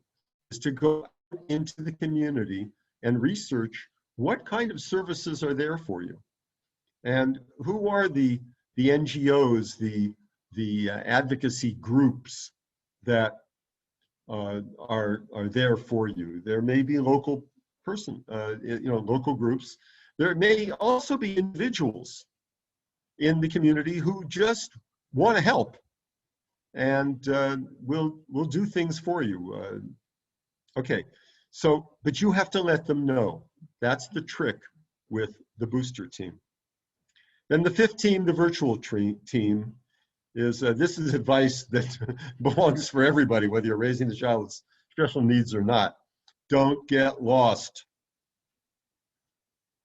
S3: is to go into the community and research what kind of services are there for you, and who are the NGOs, the advocacy groups that are there for you. There may be local local groups. There may also be individuals in the community who just want to help, and will do things for you. Okay, so, but you have to let them know. That's the trick with the booster team. Then the fifth team, the virtual team, is this is advice that belongs for everybody, whether you're raising a child with special needs or not. Don't get lost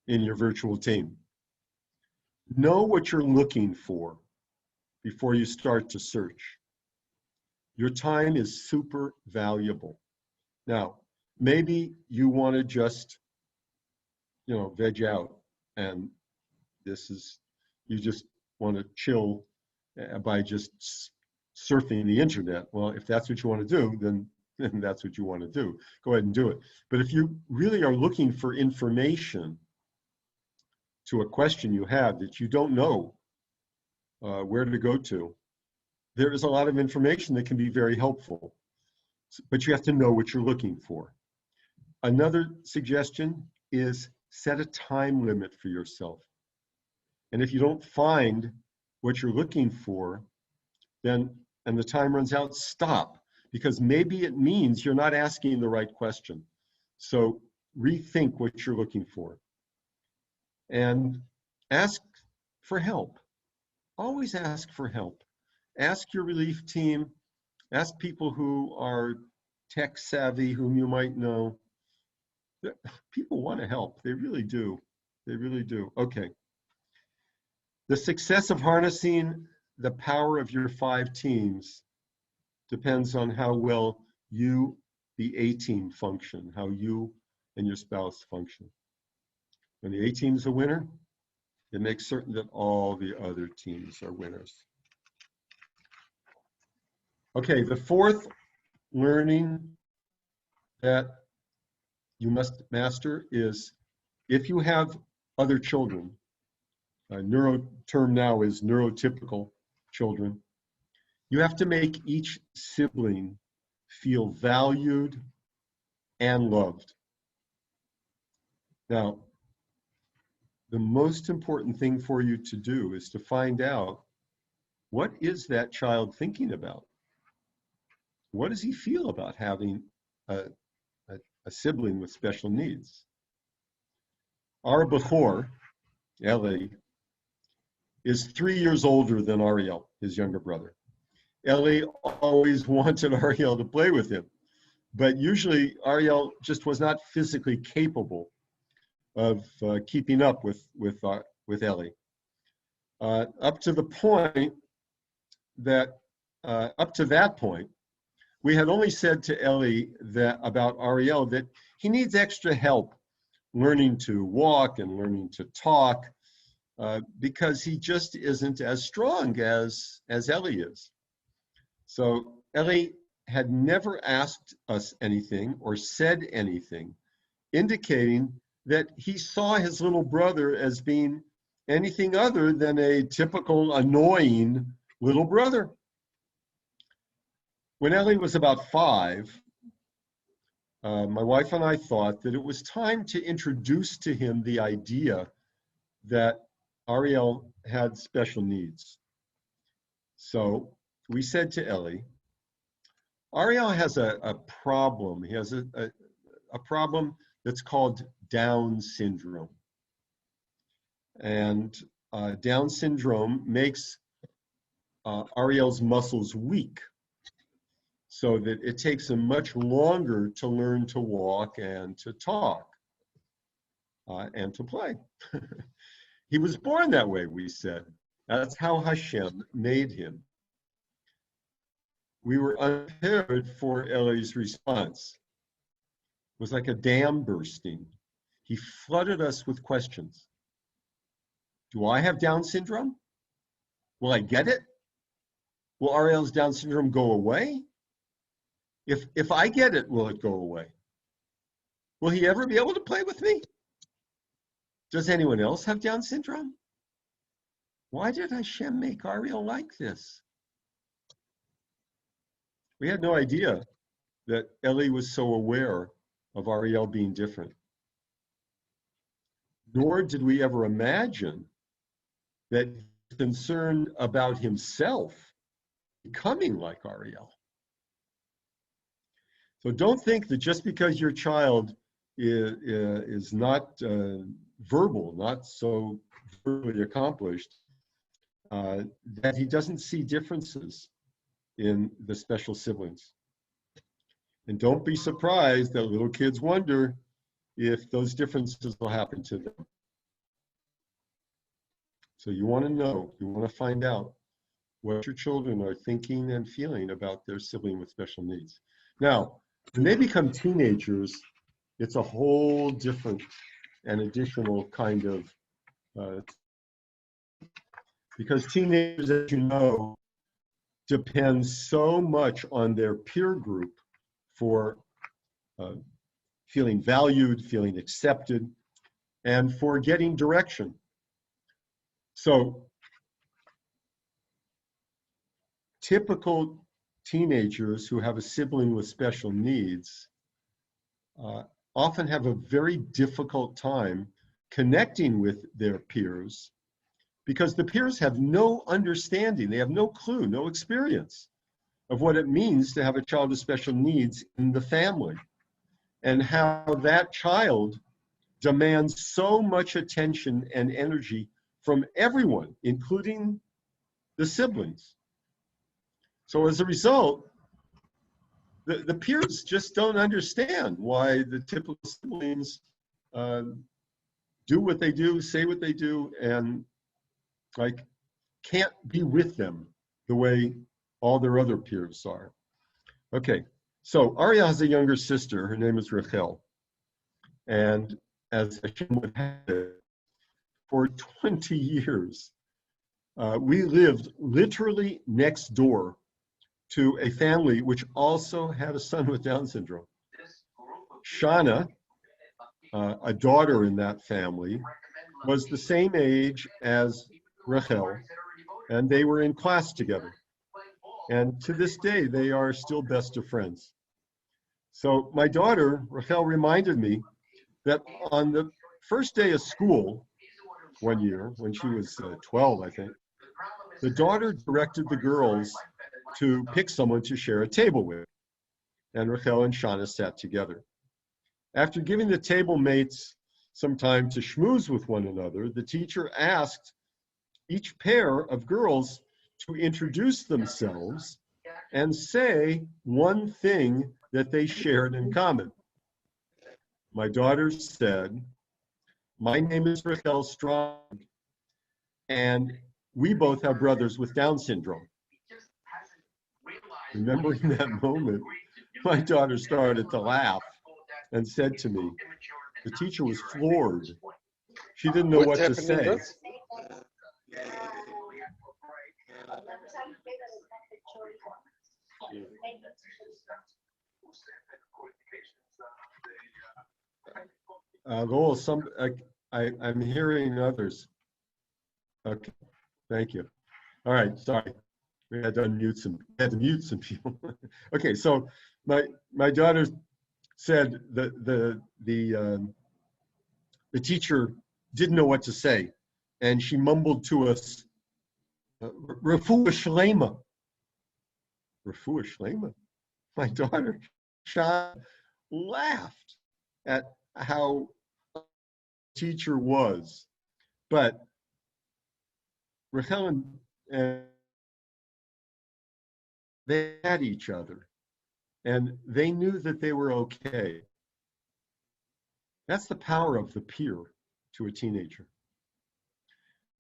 S3: in your virtual team. Know what you're looking for before you start to search. Your time is super valuable. Now, maybe you want to just, veg out, and you just want to chill by just surfing the internet. Well, if that's what you want to do, then that's what you want to do. Go ahead and do it. But if you really are looking for information to a question you have that you don't know where to go to, there is a lot of information that can be very helpful, but you have to know what you're looking for. Another suggestion is set a time limit for yourself. And if you don't find what you're looking for, and the time runs out, stop, because maybe it means you're not asking the right question. So rethink what you're looking for. And ask for help. Always ask for help. Ask your relief team. Ask people who are tech savvy, whom you might know. People want to help. They really do. They really do. Okay. The success of harnessing the power of your 5 teams depends on how well you, the A team, function, how you and your spouse function. When the A team's a winner, it makes certain that all the other teams are winners. Okay, the fourth learning that you must master is, if you have other children, term now is neurotypical children, you have to make each sibling feel valued and loved. Now, the most important thing for you to do is to find out, what is that child thinking about? What does he feel about having a sibling with special needs? Our Bechor, Eli, is 3 years older than Ariel, his younger brother. Eli always wanted Ariel to play with him, but usually Ariel just was not physically capable of keeping up with Eli. Up to that point, we had only said to Eli that about Ariel that he needs extra help learning to walk and learning to talk, because he just isn't as strong as Eli is. So Eli had never asked us anything or said anything indicating that he saw his little brother as being anything other than a typical annoying little brother. When Eli was about 5, my wife and I thought that it was time to introduce to him the idea that Ariel had special needs. So we said to Eli, Ariel has a problem. He has a problem that's called Down syndrome. And Down syndrome makes Ariel's muscles weak, so that it takes him much longer to learn to walk and to talk and to play. He was born that way, we said. That's how Hashem made him. We were unprepared for Eli's response. It was like a dam bursting. He flooded us with questions. Do I have Down syndrome? Will I get it? Will Ariel's Down syndrome go away? If I get it, will it go away? Will he ever be able to play with me? Does anyone else have Down syndrome? Why did Hashem make Ariel like this? We had no idea that Eli was so aware of Ariel being different. Nor did we ever imagine that he's concerned about himself becoming like Ariel. So don't think that just because your child is not verbal, not so verbally accomplished, that he doesn't see differences in the special siblings. And don't be surprised that little kids wonder if those differences will happen to them. So you want to know, you want to find out what your children are thinking and feeling about their sibling with special needs. Now, when they become teenagers, it's a whole different and additional kind of, because teenagers, as you know, depend so much on their peer group for feeling valued, feeling accepted, and for getting direction. So typical teenagers who have a sibling with special needs often have a very difficult time connecting with their peers because the peers have no understanding, they have no clue, no experience of what it means to have a child with special needs in the family and how that child demands so much attention and energy from everyone, including the siblings. So as a result, the peers just don't understand why the typical siblings do what they do, say what they do, and like can't be with them the way all their other peers are. Okay, so Ariel has a younger sister. Her name is Rachel. And as Hashem would have it, for 20 years, we lived literally next door to a family which also had a son with Down syndrome. Shana, a daughter in that family, was the same age as Rachel, and they were in class together. And to this day, they are still best of friends. So my daughter, Rachel, reminded me that on the first day of school, one year, when she was 12, I think, the daughter directed the girls to pick someone to share a table with. And Rachel and Shana sat together. After giving the table mates some time to schmooze with one another, the teacher asked each pair of girls to introduce themselves and say one thing that they shared in common. My daughter said, "My name is Rachel Stromberg, and we both have brothers with Down syndrome." Remembering that moment, my daughter started to laugh and said to me, the teacher was floored. She didn't know what to say. Lowell, I'm hearing others. Okay, thank you. All right, sorry. We had to mute some people. Okay, so my daughter said that the teacher didn't know what to say, and she mumbled to us, "Refuah Shlema." Refuah Shlema. My daughter, Sean, laughed at how the teacher was, but Rachel and they had each other, and they knew that they were okay. That's the power of the peer to a teenager.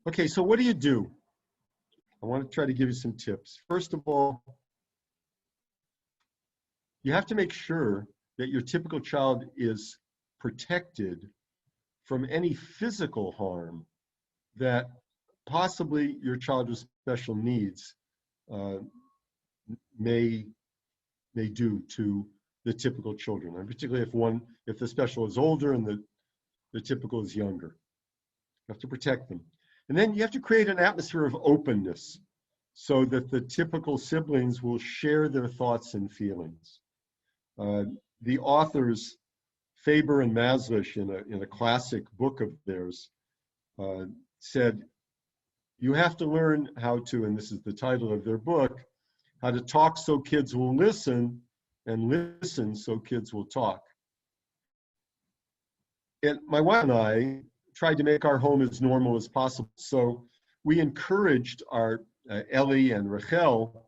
S3: Okay, so what do you do? I want to try to give you some tips. First of all, you have to make sure that your typical child is protected from any physical harm that possibly your child with special needs may do to the typical children, and particularly if the special is older and the typical is younger. You have to protect them. And then you have to create an atmosphere of openness so that the typical siblings will share their thoughts and feelings. The authors, Faber and Maslish, in a classic book of theirs, said, you have to learn how to, and this is the title of their book, how to talk so kids will listen, and listen so kids will talk. And my wife and I tried to make our home as normal as possible. So we encouraged our Ellie and Rachel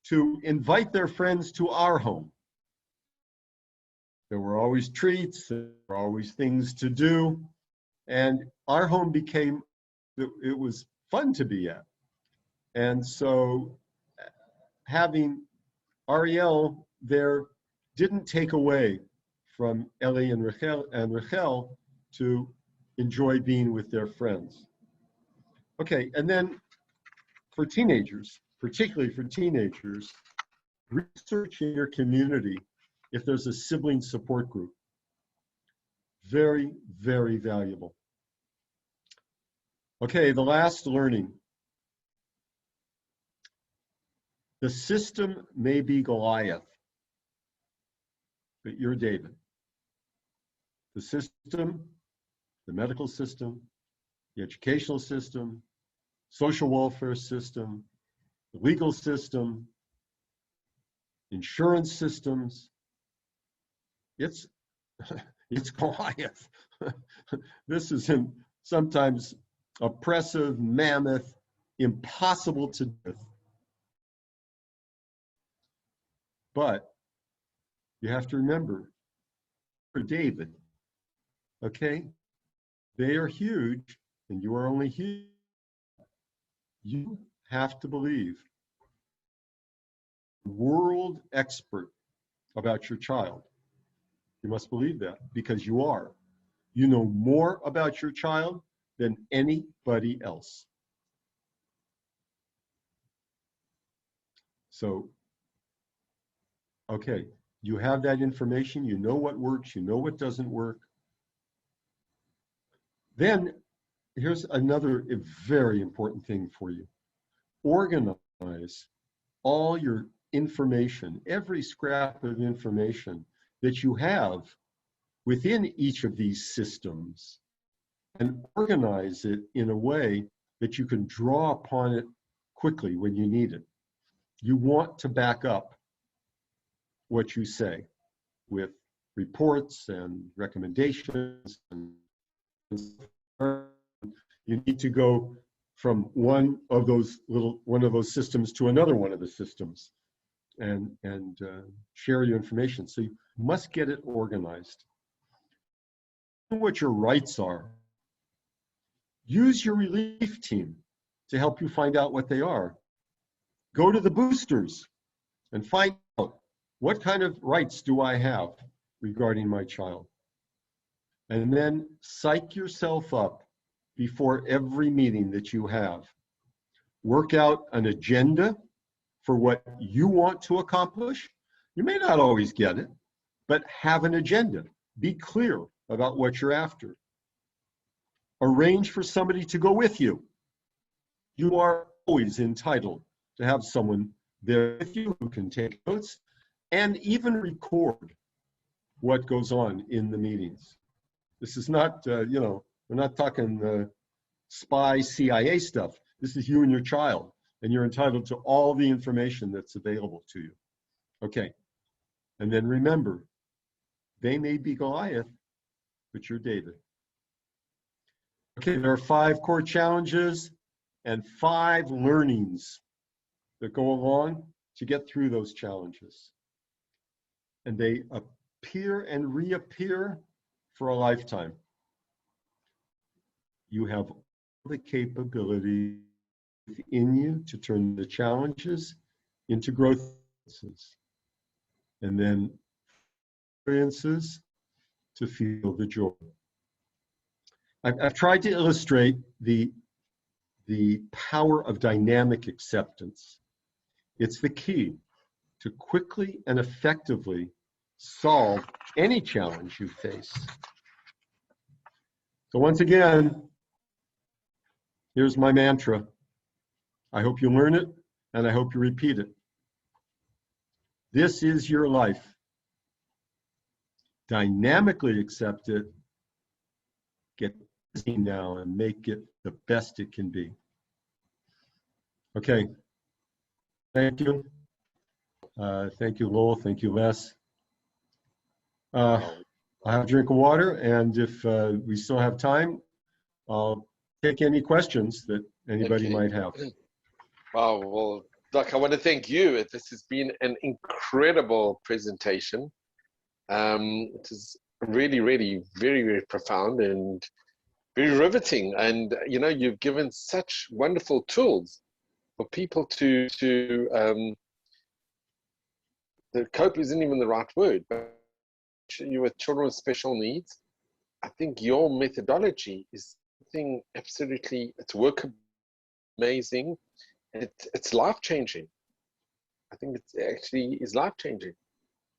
S3: to invite their friends to our home. There were always treats, there were always things to do, and our home became, it was fun to be at. And so having Ariel there didn't take away from Ellie and Rachel to enjoy being with their friends. Okay, and then for teenagers, particularly for teenagers, research in your community if there's a sibling support group. Very, very valuable. Okay, the last learning. The system may be Goliath, but you're David. The system, the medical system, the educational system, social welfare system, the legal system, insurance systems, it's Goliath. This is sometimes oppressive, mammoth, impossible to do. But you have to remember, for David, okay, they are huge and you are only huge. You have to believe world expert about your child. You must believe that because you are. You know more about your child than anybody else. So, okay, you have that information, you know what works, you know what doesn't work. Then here's another very important thing for you. Organize all your information, every scrap of information that you have within each of these systems, and organize it in a way that you can draw upon it quickly when you need it. You want to back up what you say with reports and recommendations, and you need to go from one of those systems to another one of the systems and share your information. So you must get it organized. Know what your rights are. Use your relief team to help you find out what they are. Go to the boosters and find out what kind of rights do I have regarding my child. And then psych yourself up before every meeting that you have. Work out an agenda for what you want to accomplish. You may not always get it, but have an agenda. Be clear about what you're after. Arrange for somebody to go with you. You are always entitled to have someone there with you who can take notes and even record what goes on in the meetings. This is not, we're not talking spy CIA stuff. This is you and your child, and you're entitled to all the information that's available to you. Okay, and then remember, they may be Goliath, but you're David. Okay, there are 5 core challenges. and 5 learnings that go along to get through those challenges. And they appear and reappear for a lifetime. You have the capability within you to turn the challenges into growth experiences, and then experiences to feel the joy. I've tried to illustrate the power of dynamic acceptance. It's the key to quickly and effectively solve any challenge you face. So once again, here's my mantra. I hope you learn it, and I hope you repeat it. This is your life. Dynamically accept it. Get busy now and make it the best it can be. Okay. Thank you. Thank you, Lowell. Thank you, Les. I'll have a drink of water, and if we still have time, I'll take any questions that anybody might have.
S2: Wow, well, Doc, I want to thank you. This has been an incredible presentation. It is really, really, very, very profound and very riveting. And, you know, you've given such wonderful tools for people to the cope isn't even the right word, but you with children with special needs, I think your methodology is something absolutely, it's workable, amazing, and it's life-changing. I think it actually is life-changing.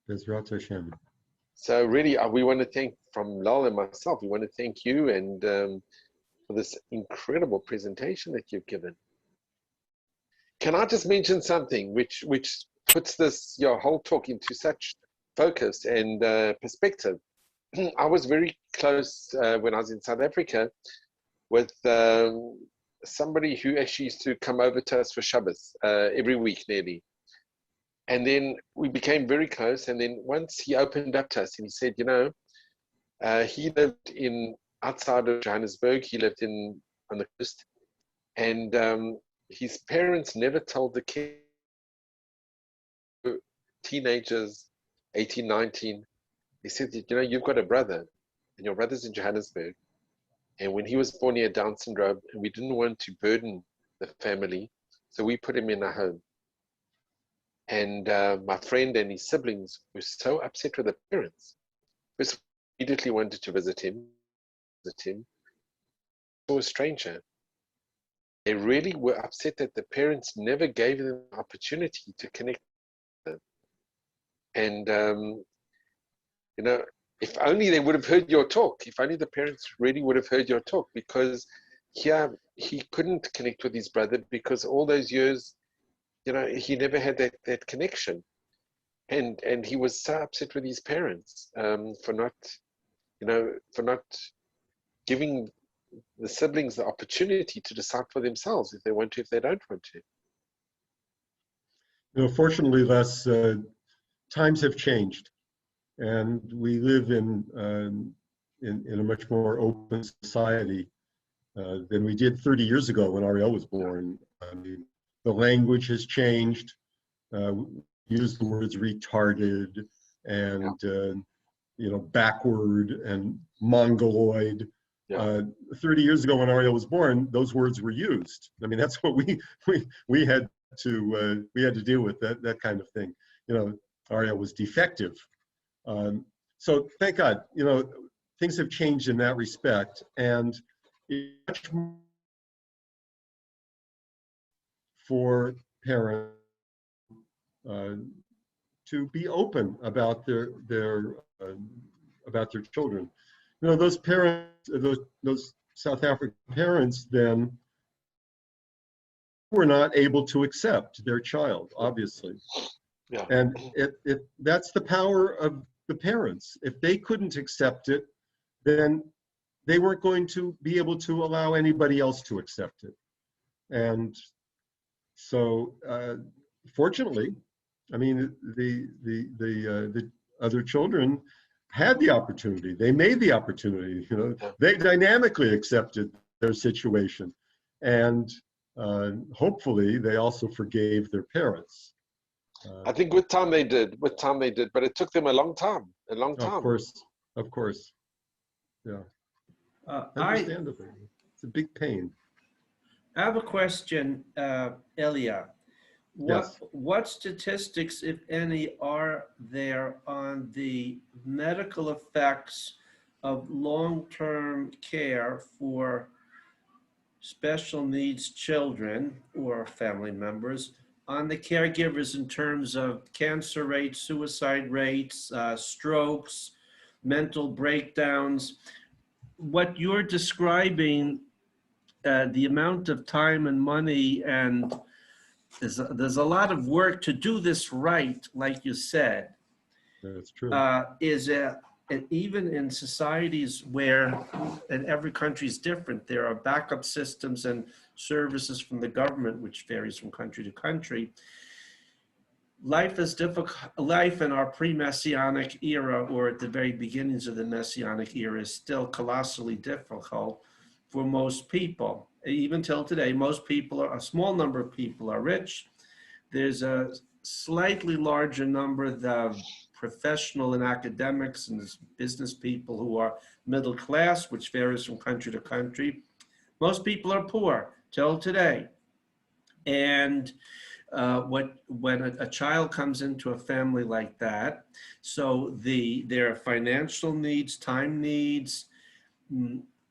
S3: Bezrat Hashem.
S2: So really, we want to thank, from Lal and myself, we want to thank you and for this incredible presentation that you've given. Can I just mention something which puts this, your whole talk into such focus and perspective? I was very close when I was in South Africa with somebody who actually used to come over to us for Shabbos every week nearly. And then we became very close. And then once he opened up to us and he said, you know, he lived outside of Johannesburg. He lived on the coast. And his parents never told the kids, teenagers, 18, 19. They said, you know, you've got a brother and your brother's in Johannesburg. And when he was born, he had Down syndrome, and we didn't want to burden the family. So we put him in a home. And my friend and his siblings were so upset with the parents. First, immediately wanted to visit him. Saw a stranger. They really were upset that the parents never gave them the opportunity to connect with them. And, you know, if only they would have heard your talk, if only the parents really would have heard your talk, because here he couldn't connect with his brother because all those years, you know, he never had that connection. And he was so upset with his parents for not giving the siblings the opportunity to decide for themselves if they want to, if they don't want to.
S3: You know, fortunately, Les, times have changed, and we live in a much more open society than we did 30 years ago when Ariel was born. I mean, the language has changed. Use the words retarded and you know, backward and mongoloid. 30 years ago when Ariel was born, those words were used. I mean, that's what we had to deal with, that kind of thing. You know, Ariel was defective. So thank God, you know, things have changed in that respect, and it's much more for parents to be open about their children. You know, those parents, those South African parents, then were not able to accept their child, obviously.
S2: Yeah.
S3: And that's the power of the parents. If they couldn't accept it, then they weren't going to be able to allow anybody else to accept it. And so, fortunately, I mean, the other children had the opportunity. They made the opportunity. You know, they dynamically accepted their situation, and hopefully they also forgave their parents.
S2: I think with time they did, but it took them a long time,
S3: Of course, yeah,
S1: I
S3: understandably. It's a big pain.
S1: have a question, Eliya.
S3: Yes.
S1: What statistics, if any, are there on the medical effects of long-term care for special needs children or family members on the caregivers in terms of cancer rates, suicide rates, strokes, mental breakdowns? What you're describing, the amount of time and money, and there's a lot of work to do this right, like you said,
S3: That's true.
S1: and even in societies where, and every country is different, there are backup systems and services from the government, which varies from country to country. Life is difficult. Life in our pre-Messianic era, or at the very beginnings of the Messianic era, is still colossally difficult for most people. Even till today, a small number of people are rich. There's a slightly larger number of professional and academics and business people who are middle class, which varies from country to country. Most people are poor till today. And when a child comes into a family like that, so their financial needs, time needs,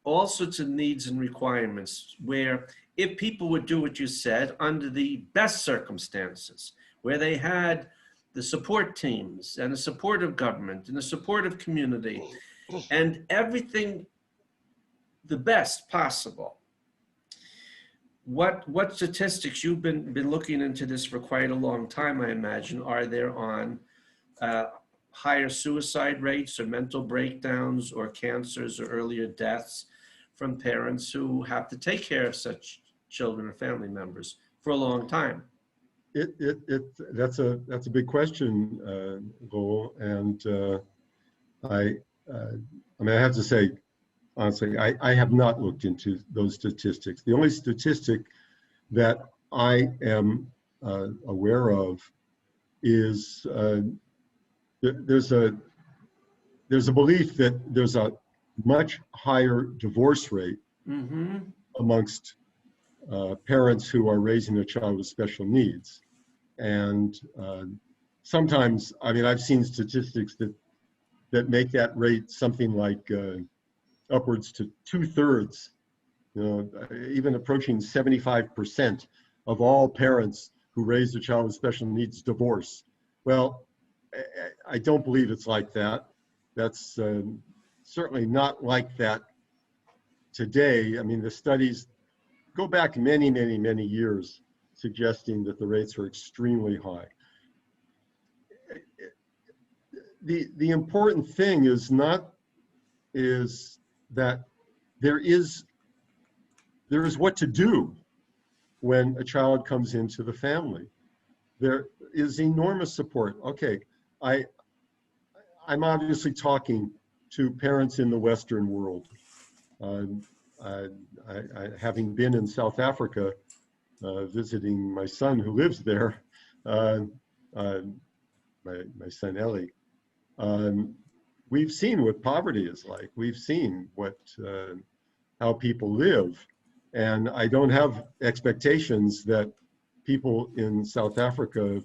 S1: all sorts of needs and requirements, where if people would do what you said under the best circumstances, where they had the support teams and the support of government and the support of community and everything the best possible. What statistics, you've been looking into this for quite a long time, I imagine, are there on higher suicide rates or mental breakdowns or cancers or earlier deaths from parents who have to take care of such children or family members for a long time?
S3: That's a big question, Lowell, and I mean, I have to say, honestly, I have not looked into those statistics. The only statistic that I am aware of is there's a belief that there's a much higher divorce rate amongst parents who are raising a child with special needs. And sometimes, I mean, I've seen statistics that make that rate something like upwards to 2/3, even approaching 75% of all parents who raise a child with special needs divorce. Well, I don't believe it's like that. That's certainly not like that today. I mean, the studies go back many, many, many years suggesting that the rates are extremely high. The important thing is that there is what to do when a child comes into the family. There is enormous support. Okay, I'm obviously talking to parents in the Western world. Having been in South Africa, visiting my son who lives there, my son Eli, we've seen what poverty is like. We've seen how people live, and I don't have expectations that people in South Africa,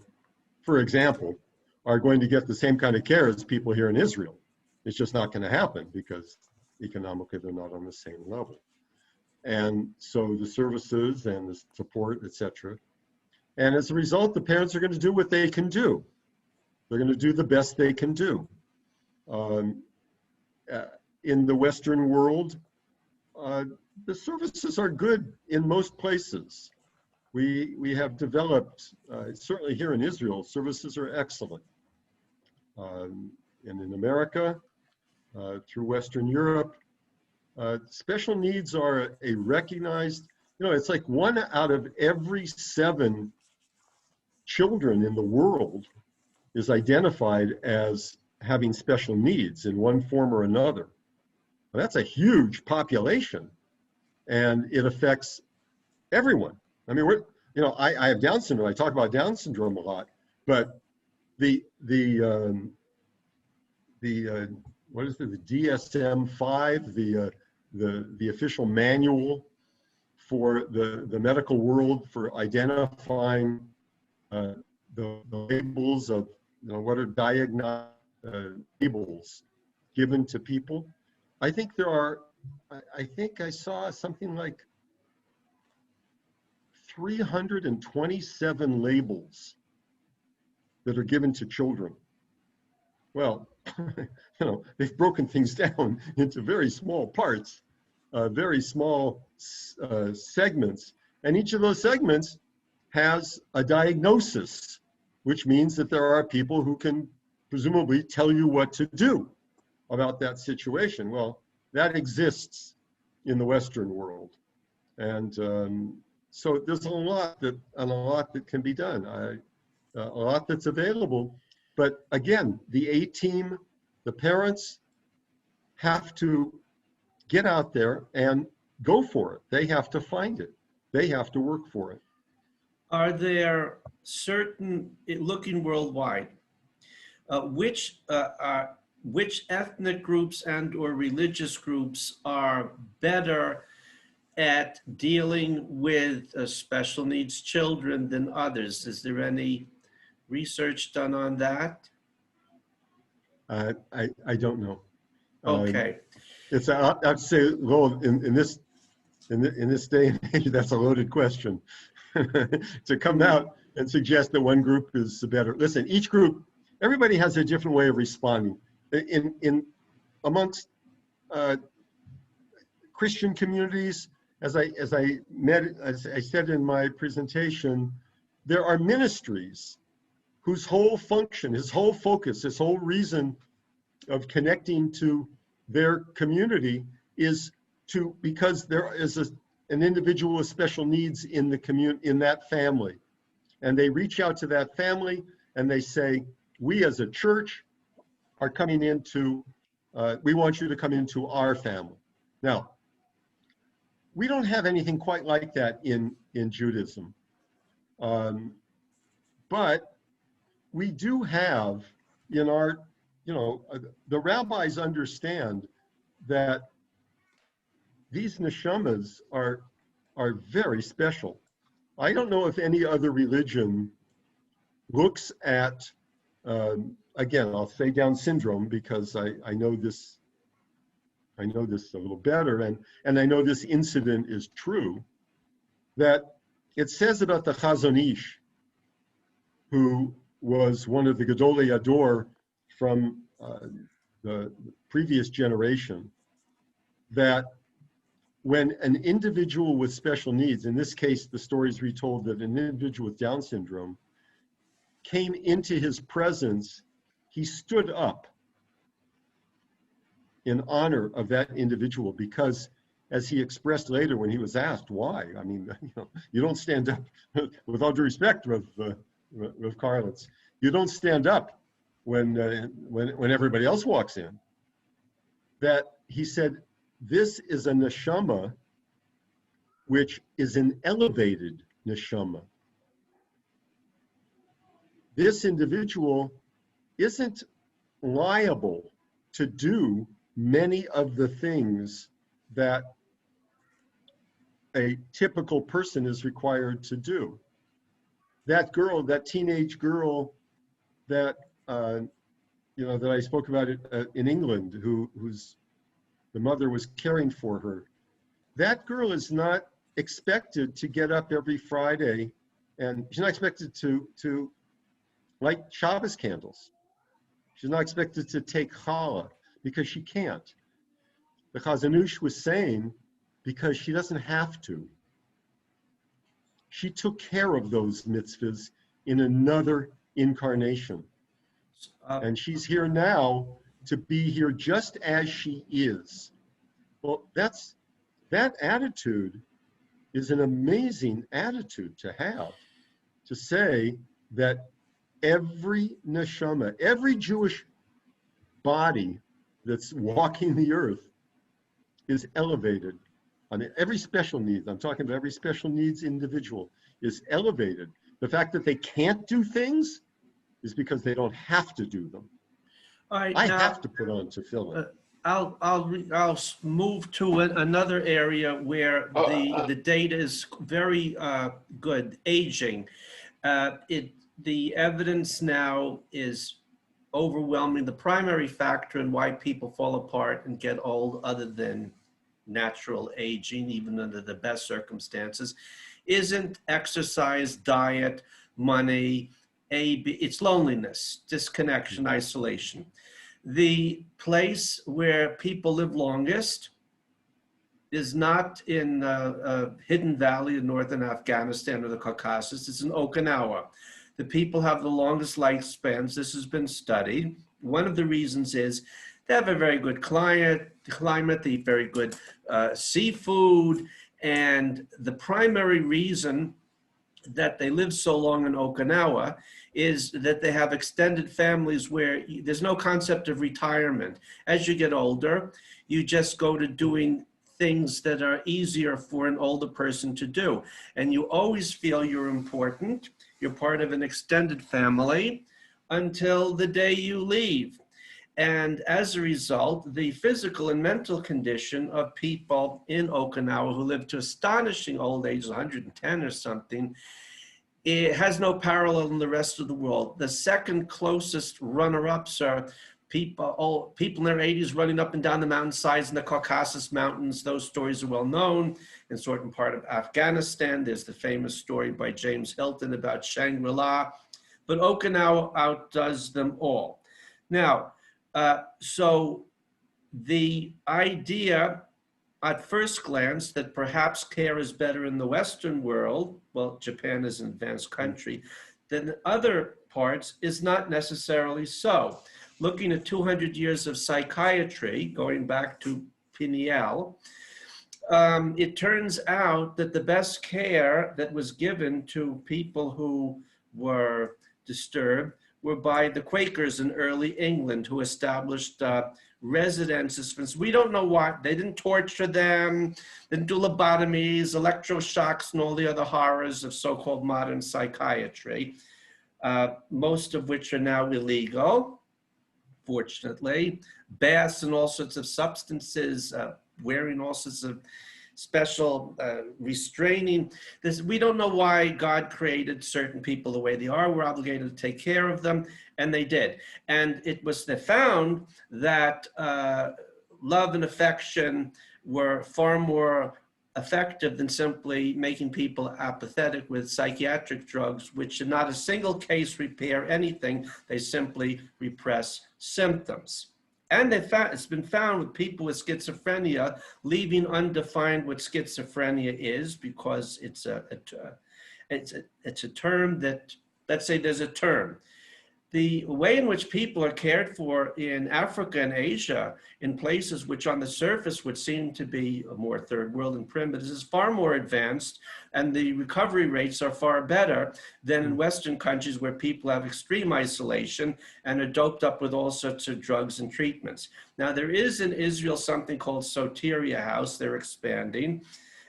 S3: for example, are going to get the same kind of care as people here in Israel. It's just not going to happen because economically they're not on the same level. And so the services and the support, etc. And as a result, the parents are going to do what they can do. They're going to do the best they can do. In the Western world, the services are good in most places. We have developed, certainly here in Israel, services are excellent. And in America, through Western Europe, special needs are a recognized, it's like 1 out of every 7 children in the world is identified as having special needs in one form or another. Well, that's a huge population, and it affects everyone. I mean, I have Down syndrome. I talk about Down syndrome a lot, but the what is it? The DSM-5, the official manual for the medical world for identifying the labels of what are diagnostic labels given to people. I think there are. I think I saw something like 327 labels that are given to children. Well, they've broken things down into very small parts, very small segments, and each of those segments has a diagnosis, which means that there are people who can presumably tell you what to do about that situation. Well, that exists in the Western world, and so there's a lot that can be done, a lot that's available. But again, the A-team, the parents have to get out there and go for it. They have to find it. They have to work for it.
S1: Are there certain, looking worldwide, which ethnic groups and or religious groups are better at dealing with special needs children than others? Is there any research done on that?
S3: I don't know.
S1: Okay.
S3: It's I'd say, well, in this day and age, that's a loaded question. To come out and suggest that one group is better. Listen, each group, everybody has a different way of responding. Amongst Christian communities, as I said in my presentation, there are ministries whose whole function, his whole focus, his whole reason of connecting to their community is because there is an individual with special needs in that family. And they reach out to that family and they say, we as a church are coming into, we want you to come into our family. Now, we don't have anything quite like that in Judaism. But we do have in our, the rabbis understand that these neshamas are very special. I don't know if any other religion looks at, again, I'll say Down syndrome because I know this a little better, and I know this incident is true, that it says about the Chazon Ish, who was one of the Gedolei Ador from the previous generation, that when an individual with special needs, in this case, the story is retold that an individual with Down syndrome came into his presence, he stood up in honor of that individual because, as he expressed later when he was asked why, I mean, you don't stand up, with all due respect, Rav Karlitz, you don't stand up when everybody else walks in. That he said, this is a neshama which is an elevated neshama. This individual isn't liable to do many of the things that a typical person is required to do. That girl, that teenage girl that that I spoke about in England, whose the mother was caring for her, that girl is not expected to get up every Friday, and she's not expected to light Shabbos candles. She's not expected to take challah because she can't. The Chazon Ish was saying, because she doesn't have to. She took care of those mitzvahs in another incarnation. And she's here now to be here just as she is. Well, that attitude is an amazing attitude to have, to say that every neshama, every Jewish body that's walking the earth is elevated I mean, every special needs, I'm talking about every special needs individual is elevated. The fact that they can't do things is because they don't have to do them.
S1: All right,
S3: I
S1: now
S3: have to put on tefillin.
S1: I'll move to another area where the data is very good. Aging, the evidence now is overwhelming. The primary factor in why people fall apart and get old, other than natural aging, even under the best circumstances, isn't exercise, diet, money, it's loneliness, disconnection, isolation. The place where people live longest is not in a hidden valley in northern Afghanistan or the Caucasus, it's in Okinawa. The people have the longest lifespans. This has been studied. One of the reasons is they have a very good climate, they eat very good seafood, and the primary reason that they live so long in Okinawa is that they have extended families where there's no concept of retirement. As you get older, you just go to doing things that are easier for an older person to do. And you always feel you're important, you're part of an extended family until the day you leave. And as a result, the physical and mental condition of people in Okinawa who live to astonishing old age, 110 or something, it has no parallel in the rest of the world. The second closest runner-ups are people in their 80s running up and down the mountainsides in the Caucasus Mountains. Those stories are well known. In a certain part of Afghanistan, there's the famous story by James Hilton about Shangri-La. But Okinawa outdoes them all. Now, so the idea at first glance that perhaps care is better in the Western world, well, Japan is an advanced country, than other parts is not necessarily so. Looking at 200 years of psychiatry, going back to Pineal, it turns out that the best care that was given to people who were disturbed were by the Quakers in early England, who established residences. We don't know what, they didn't torture them, didn't do lobotomies, electroshocks, and all the other horrors of so-called modern psychiatry, most of which are now illegal, fortunately. Baths and all sorts of substances, wearing all sorts of special restraining. We don't know why God created certain people the way they are. We're obligated to take care of them, and they did. And they found that love and affection were far more effective than simply making people apathetic with psychiatric drugs, which in not a single case repair anything. They simply repress symptoms. And it's been found with people with schizophrenia, leaving undefined what schizophrenia is, because it's a term that, let's say there's a term. The way in which people are cared for in Africa and Asia, in places which on the surface would seem to be more third world and primitive, is far more advanced, and the recovery rates are far better than in Western countries where people have extreme isolation and are doped up with all sorts of drugs and treatments. Now, there is in Israel something called Soteria House. They're expanding.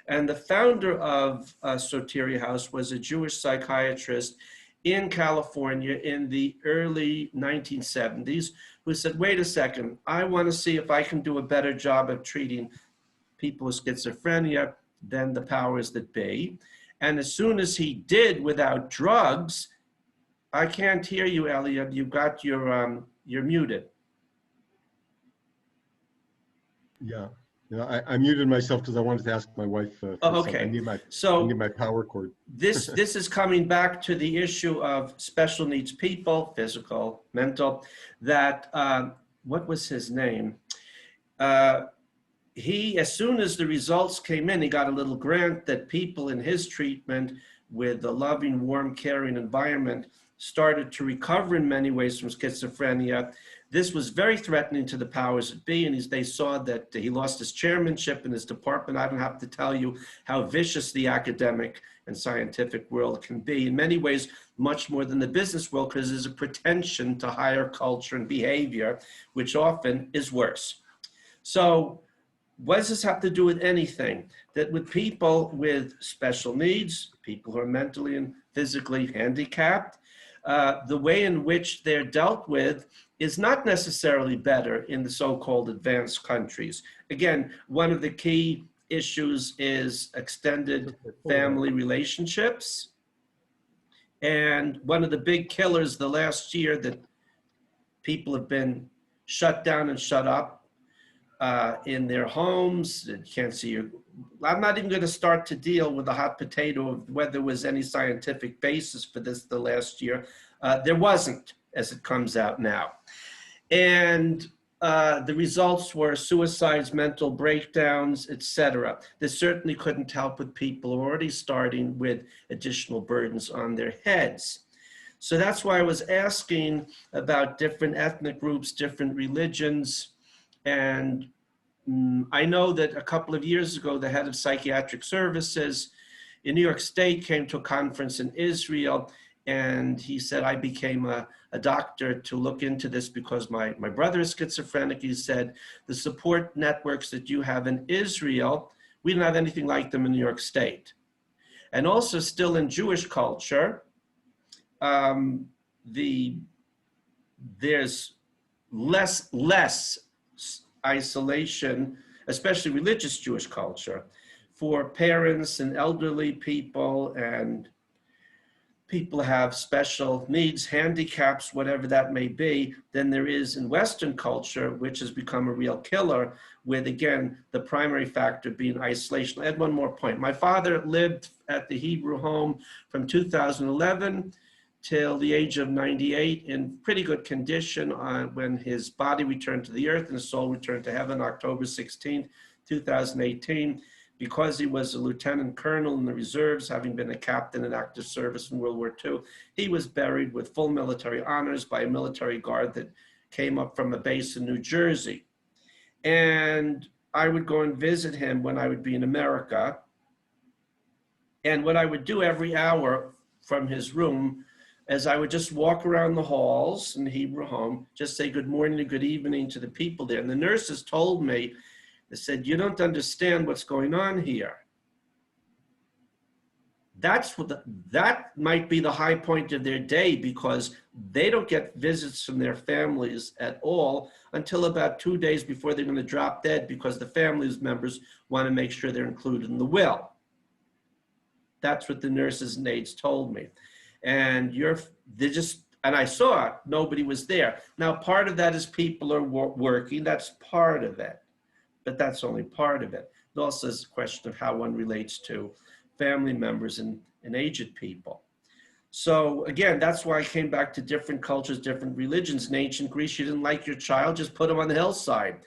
S1: And the founder of Soteria House was a Jewish psychiatrist in California in the early 1970s, who said, wait a second, I want to see if I can do a better job of treating people with schizophrenia than the powers that be. And as soon as he did without drugs, I can't hear you, Eliya. You're muted.
S3: Yeah. I muted myself because I wanted to ask my wife.
S1: Okay.
S3: I need my power cord.
S1: This is coming back to the issue of special needs people, physical, mental, that, what was his name? He, as soon as the results came in, he got a little grant that people in his treatment with a loving, warm, caring environment started to recover in many ways from schizophrenia. This was very threatening to the powers that be, and they saw that he lost his chairmanship in his department. I don't have to tell you how vicious the academic and scientific world can be. In many ways, much more than the business world, because there's a pretension to higher culture and behavior, which often is worse. So what does this have to do with anything? That with people with special needs, people who are mentally and physically handicapped, the way in which they're dealt with is not necessarily better in the so-called advanced countries. Again, one of the key issues is extended family relationships. And one of the big killers the last year that people have been shut down and shut up in their homes. You can't see your, I'm not even going to start to deal with the hot potato of whether there was any scientific basis for this the last year. There wasn't, as it comes out now. And the results were suicides, mental breakdowns, etc. This certainly couldn't help with people already starting with additional burdens on their heads. So that's why I was asking about different ethnic groups, different religions. And I know that a couple of years ago, the head of psychiatric services in New York State came to a conference in Israel, and he said, I became a doctor to look into this because my brother is schizophrenic. He said, the support networks that you have in Israel, we don't have anything like them in New York State. And also still in Jewish culture, there's less isolation, especially religious Jewish culture, for parents and elderly people and people have special needs, handicaps, whatever that may be, than there is in Western culture, which has become a real killer, with, again, the primary factor being isolation. I'll add one more point. My father lived at the Hebrew home from 2011 till the age of 98 in pretty good condition when his body returned to the earth and his soul returned to heaven, October 16th, 2018. Because he was a lieutenant colonel in the reserves, having been a captain in active service in World War II, he was buried with full military honors by a military guard that came up from a base in New Jersey. And I would go and visit him when I would be in America. And what I would do every hour from his room, as I would just walk around the halls in the Hebrew home, just say good morning and good evening to the people there. And the nurses told me, they said, you don't understand what's going on here. That might be the high point of their day because they don't get visits from their families at all until about 2 days before they're going to drop dead because the family's members want to make sure they're included in the will. That's what the nurses and aides told me. And and I saw it, nobody was there. Now, part of that is people are working, that's part of it, but that's only part of it. It also is a question of how one relates to family members and aged people. So again, that's why I came back to different cultures, different religions. In ancient Greece, you didn't like your child, just put him on the hillside.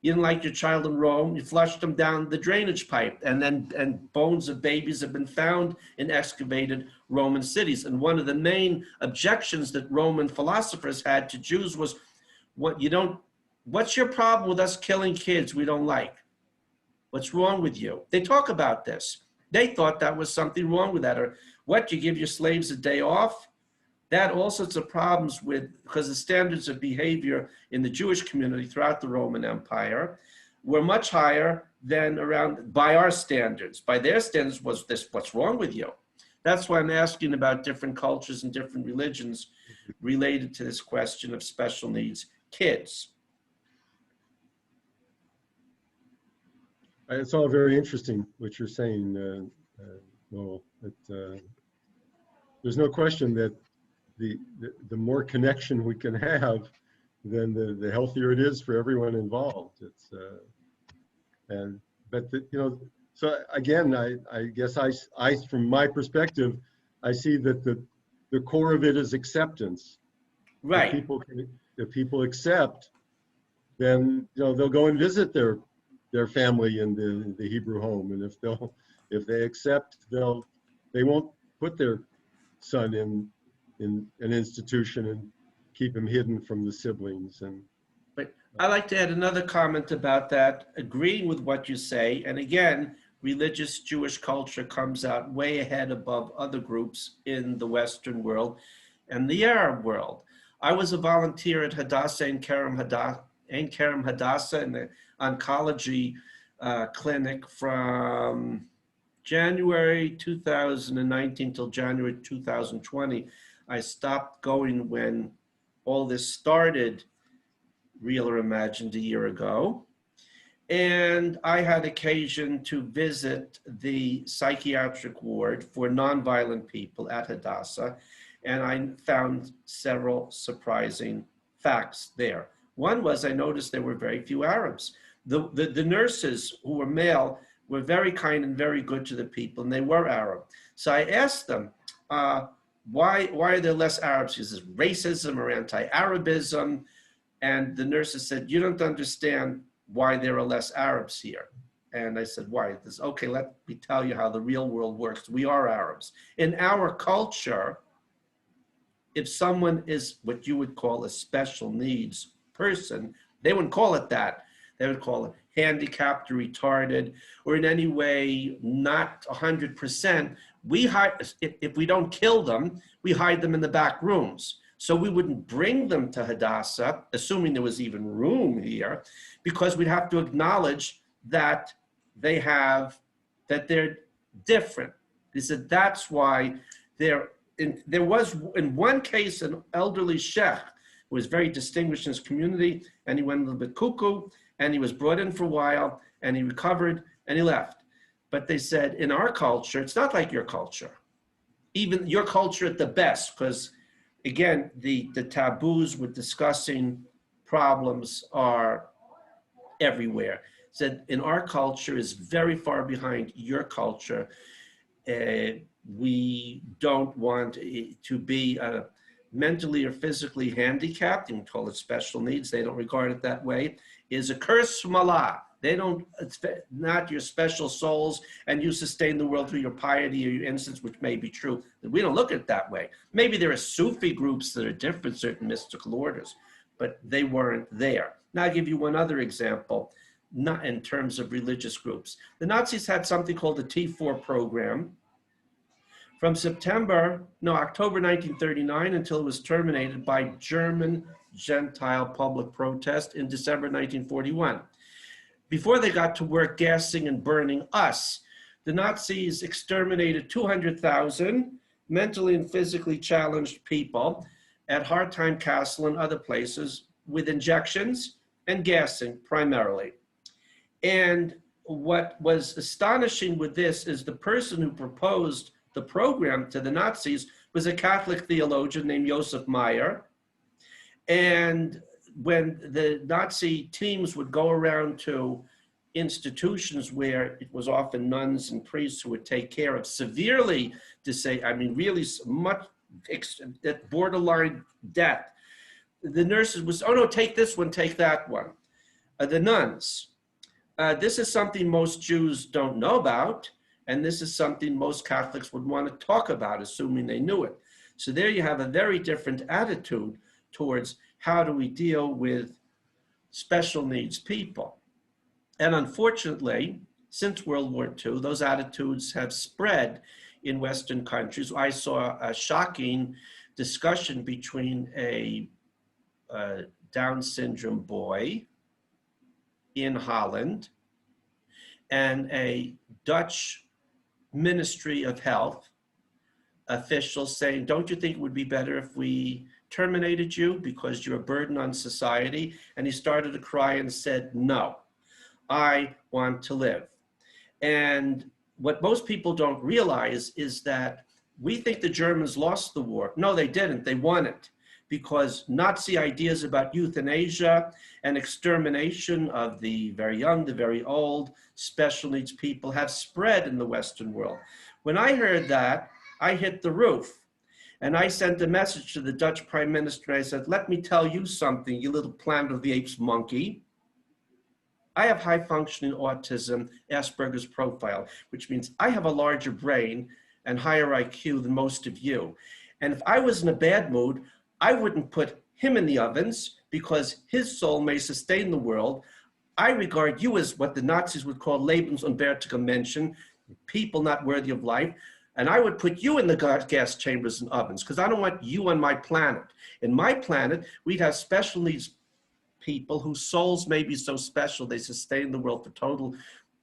S1: You didn't like your child in Rome, you flushed them down the drainage pipe, and bones of babies have been found in excavated Roman cities. And one of the main objections that Roman philosophers had to Jews was, what's your problem with us killing kids we don't like? What's wrong with you? They talk about this. They thought that was something wrong with that. Or what, you give your slaves a day off? That all sorts of problems because the standards of behavior in the Jewish community throughout the Roman Empire were much higher than by our standards. By their standards was this, what's wrong with you? That's why I'm asking about different cultures and different religions related to this question of special needs kids.
S3: It's all very interesting what you're saying, Noel. There's no question that the more connection we can have, then the healthier it is for everyone involved. So again, I guess I from my perspective, I see that the core of it is acceptance.
S1: Right.
S3: If people accept, then they'll go and visit their family in the Hebrew home, and if they accept, they won't put their son in an institution and keep him hidden from the siblings.
S1: But I'd like to add another comment about that, agreeing with what you say. And again, religious Jewish culture comes out way ahead above other groups in the Western world and the Arab world. I was a volunteer at Hadassah Ein Kerem Hadassah in the oncology clinic from January 2019 till January 2020. I stopped going when all this started, real or imagined, a year ago. And I had occasion to visit the psychiatric ward for nonviolent people at Hadassah, and I found several surprising facts there. One was I noticed there were very few Arabs. The nurses who were male were very kind and very good to the people, and they were Arab. So I asked them, why are there less Arabs? Is this racism or anti-Arabism? And the nurses said, you don't understand why there are less Arabs here. And I said, why? This, okay, let me tell you how the real world works. We are Arabs. In our culture, if someone is what you would call a special needs person, they wouldn't call it that. They would call it handicapped or retarded, or in any way not 100%. We hide, if we don't kill them, we hide them in the back rooms. So we wouldn't bring them to Hadassah, assuming there was even room here, because we'd have to acknowledge that they're different. They said that's why there was in one case an elderly sheikh who was very distinguished in his community, and he went a little bit cuckoo, and he was brought in for a while, and he recovered, and he left. But they said, in our culture, it's not like your culture. Even your culture at the best, because again, the taboos with discussing problems are everywhere. Said in our culture is very far behind your culture. We don't want to be mentally or physically handicapped, and we call it special needs. They don't regard it that way. Is a curse from Allah. They don't, it's not your special souls, and you sustain the world through your piety or your innocence, which may be true. We don't look at it that way. Maybe there are Sufi groups that are different, certain mystical orders, but they weren't there. Now I'll give you one other example, not in terms of religious groups. The Nazis had something called the T4 program from October 1939 until it was terminated by German Gentile public protest in December 1941. Before they got to work gassing and burning us, the Nazis exterminated 200,000 mentally and physically challenged people at Hartheim Castle and other places with injections and gassing primarily. And what was astonishing with this is the person who proposed the program to the Nazis was a Catholic theologian named Joseph Meyer. And when the Nazi teams would go around to institutions where it was often nuns and priests who would take care of severely really much borderline death, the nurses would say, oh no, take this one, take that one. The nuns, this is something most Jews don't know about, and this is something most Catholics would want to talk about, assuming they knew it. So there you have a very different attitude towards how do we deal with special needs people. And unfortunately, since World War II, those attitudes have spread in Western countries. I saw a shocking discussion between a Down syndrome boy in Holland and a Dutch Ministry of Health official saying, don't you think it would be better if we terminated you because you're a burden on society? And he started to cry and said, no, I want to live. And what most people don't realize is that we think the Germans lost the war. No, they didn't. They won it, because Nazi ideas about euthanasia and extermination of the very young, the very old, special needs people have spread in the Western world. When I heard that, I hit the roof. And I sent a message to the Dutch Prime Minister. I said, let me tell you something, you little Planet of the Apes monkey. I have high functioning autism, Asperger's profile, which means I have a larger brain and higher IQ than most of you. And if I was in a bad mood, I wouldn't put him in the ovens because his soul may sustain the world. I regard you as what the Nazis would call lebensunwertige Menschen, people not worthy of life. And I would put you in the gas chambers and ovens because I don't want you on my planet. In my planet, we'd have special needs people whose souls may be so special they sustain the world for total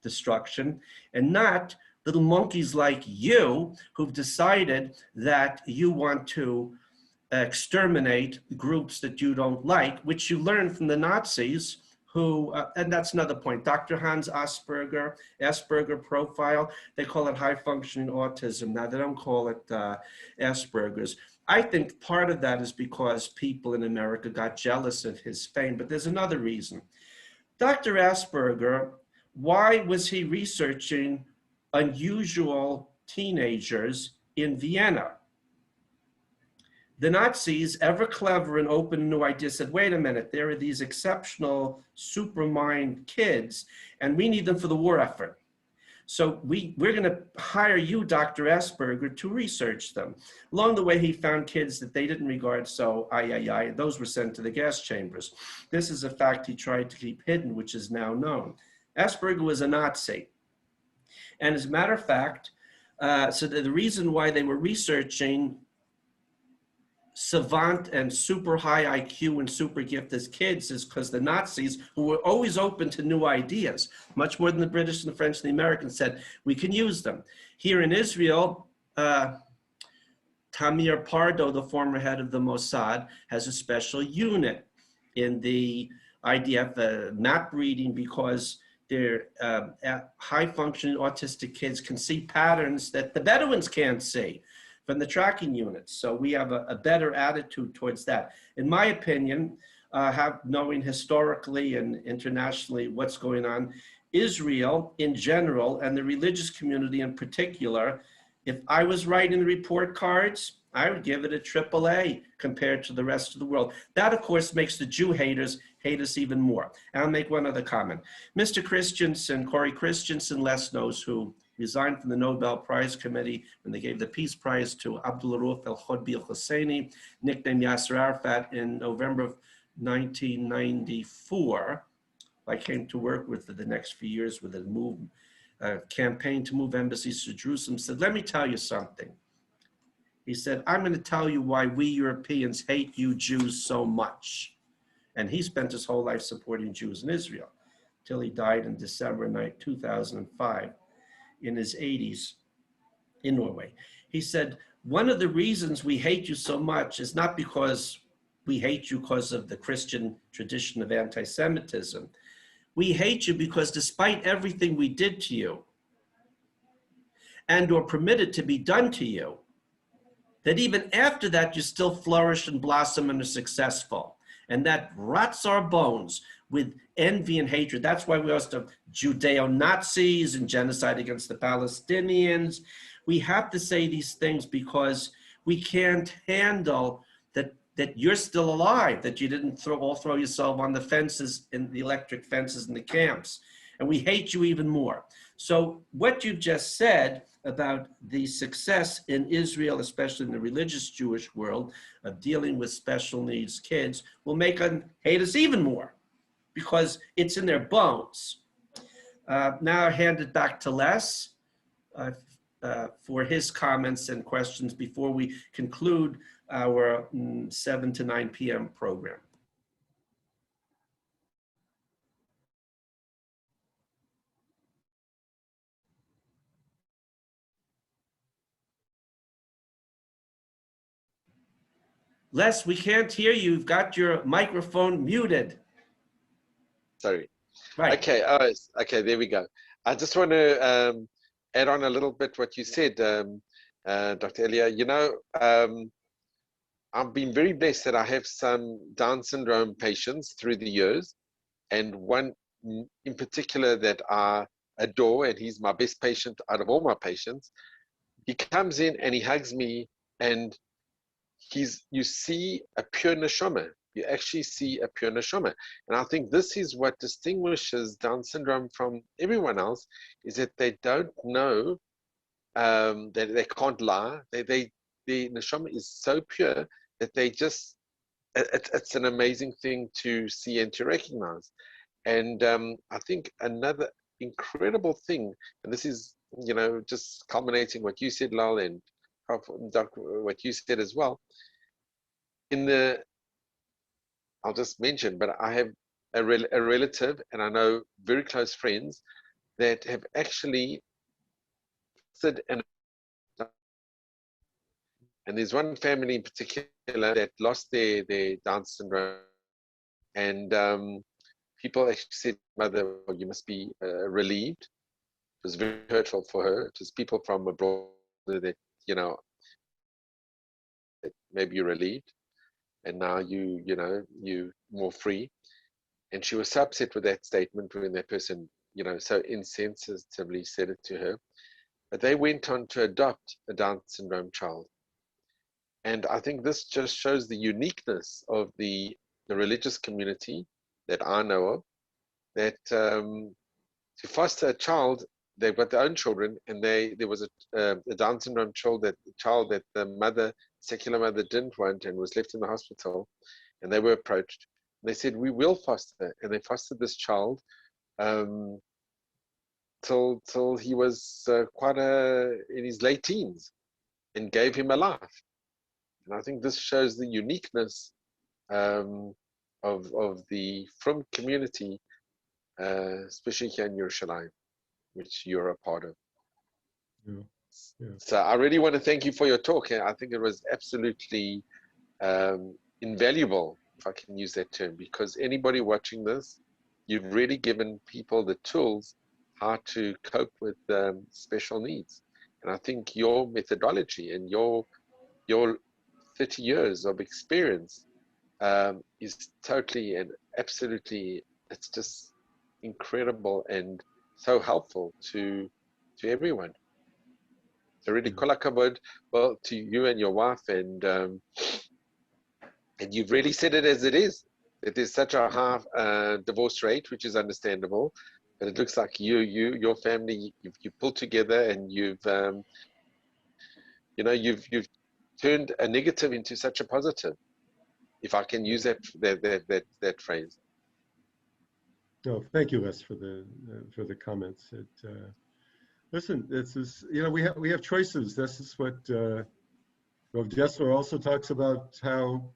S1: destruction, and not little monkeys like you who've decided that you want to exterminate groups that you don't like, which you learned from the Nazis who, and that's another point, Dr. Hans Asperger profile, they call it high functioning autism. Now they don't call it Asperger's. I think part of that is because people in America got jealous of his fame, but there's another reason. Dr. Asperger, why was he researching unusual teenagers in Vienna? The Nazis, ever clever and open to new ideas, said, wait a minute, there are these exceptional supermind kids, and we need them for the war effort. So we're going to hire you, Dr. Asperger, to research them. Along the way, he found kids that they didn't regard so and those were sent to the gas chambers. This is a fact he tried to keep hidden, which is now known. Asperger was a Nazi. And as a matter of fact, so the reason why they were researching savant and super high IQ and super gifted kids is because the Nazis, who were always open to new ideas, much more than the British and the French and the Americans, said, we can use them. Here in Israel, Tamir Pardo, the former head of the Mossad, has a special unit in the IDF, map reading, because their high functioning autistic kids can see patterns that the Bedouins can't see from the tracking units. So we have a better attitude towards that. In my opinion, knowing historically and internationally what's going on, Israel in general and the religious community in particular, if I was writing the report cards, I would give it a AAA compared to the rest of the world. That, of course, makes the Jew haters hate us even more. And I'll make one other comment. Mr. Christensen, Corey Christensen, Les knows who, resigned from the Nobel Prize Committee when they gave the Peace Prize to Abdul Rauf al-Khodbi al-Husseini, nicknamed Yasser Arafat, in November of 1994. I came to work with for the next few years with a campaign to move embassies to Jerusalem, said, let me tell you something. He said, I'm going to tell you why we Europeans hate you Jews so much. And he spent his whole life supporting Jews in Israel till he died in December 2005 in his 80s in Norway. He said, one of the reasons we hate you so much is not because we hate you because of the Christian tradition of anti-Semitism. We hate you because despite everything we did to you and or permitted to be done to you, that even after that, you still flourish and blossom and are successful. And that rots our bones with envy and hatred. That's why we also have Judeo-Nazis and genocide against the Palestinians. We have to say these things because we can't handle that you're still alive, that you didn't throw yourself on the fences, in the electric fences in the camps. And we hate you even more. So what you just said about the success in Israel, especially in the religious Jewish world, of dealing with special needs kids, will make them hate us even more because it's in their bones. Now I hand it back to Les for his comments and questions before we conclude our 7 to 9 p.m. program. Les, we can't hear you. You've got your microphone muted.
S2: Sorry.
S1: Right.
S2: Okay. Okay. There we go. I just want to add on a little bit what you said, Dr. Eliya. You know, I've been very blessed that I have some Down syndrome patients through the years, and one in particular that I adore, and he's my best patient out of all my patients. He comes in and he hugs me, and you see a pure neshama. You actually see a pure neshama. And I think this is what distinguishes Down syndrome from everyone else, is that they don't know, that they can't lie. The neshama is so pure that they just, it's an amazing thing to see and to recognize. And I think another incredible thing, and this is, you know, just culminating what you said, Lal, and what you said as well, I'll just mention, but I have a relative, and I know very close friends that have actually stood and there's one family in particular that lost their Down syndrome, and people actually said, "Mother, you must be relieved." It was very hurtful for her. It was people from abroad that, you know, that maybe you're relieved, and now you more free. And she was so upset with that statement when that person, you know, so insensitively said it to her. But they went on to adopt a Down syndrome child. And I think this just shows the uniqueness of the religious community that I know of, that to foster a child, they've got their own children, and there was a Down syndrome child that the secular mother didn't want and was left in the hospital, and they were approached. And they said, "We will foster," and they fostered this child till he was in his late teens, and gave him a life. And I think this shows the uniqueness of the Frum community, especially here in Yerushalayim, which you're a part of.
S3: Yeah. Yeah.
S2: So I really want to thank you for your talk. I think it was absolutely invaluable, if I can use that term, because anybody watching this, you've really given people the tools how to cope with special needs. And I think your methodology and your 30 years of experience is totally and absolutely, it's just incredible and so helpful to everyone. So really, kol hakavod, well, to you and your wife, and you've really said it as it is, that there's such a high divorce rate, which is understandable, but it looks like your family, you pulled together, and you've turned a negative into such a positive, if I can use that phrase.
S3: No, thank you, Les, for the comments. Listen, this is, we have choices. This is what Rav Dessler also talks about, how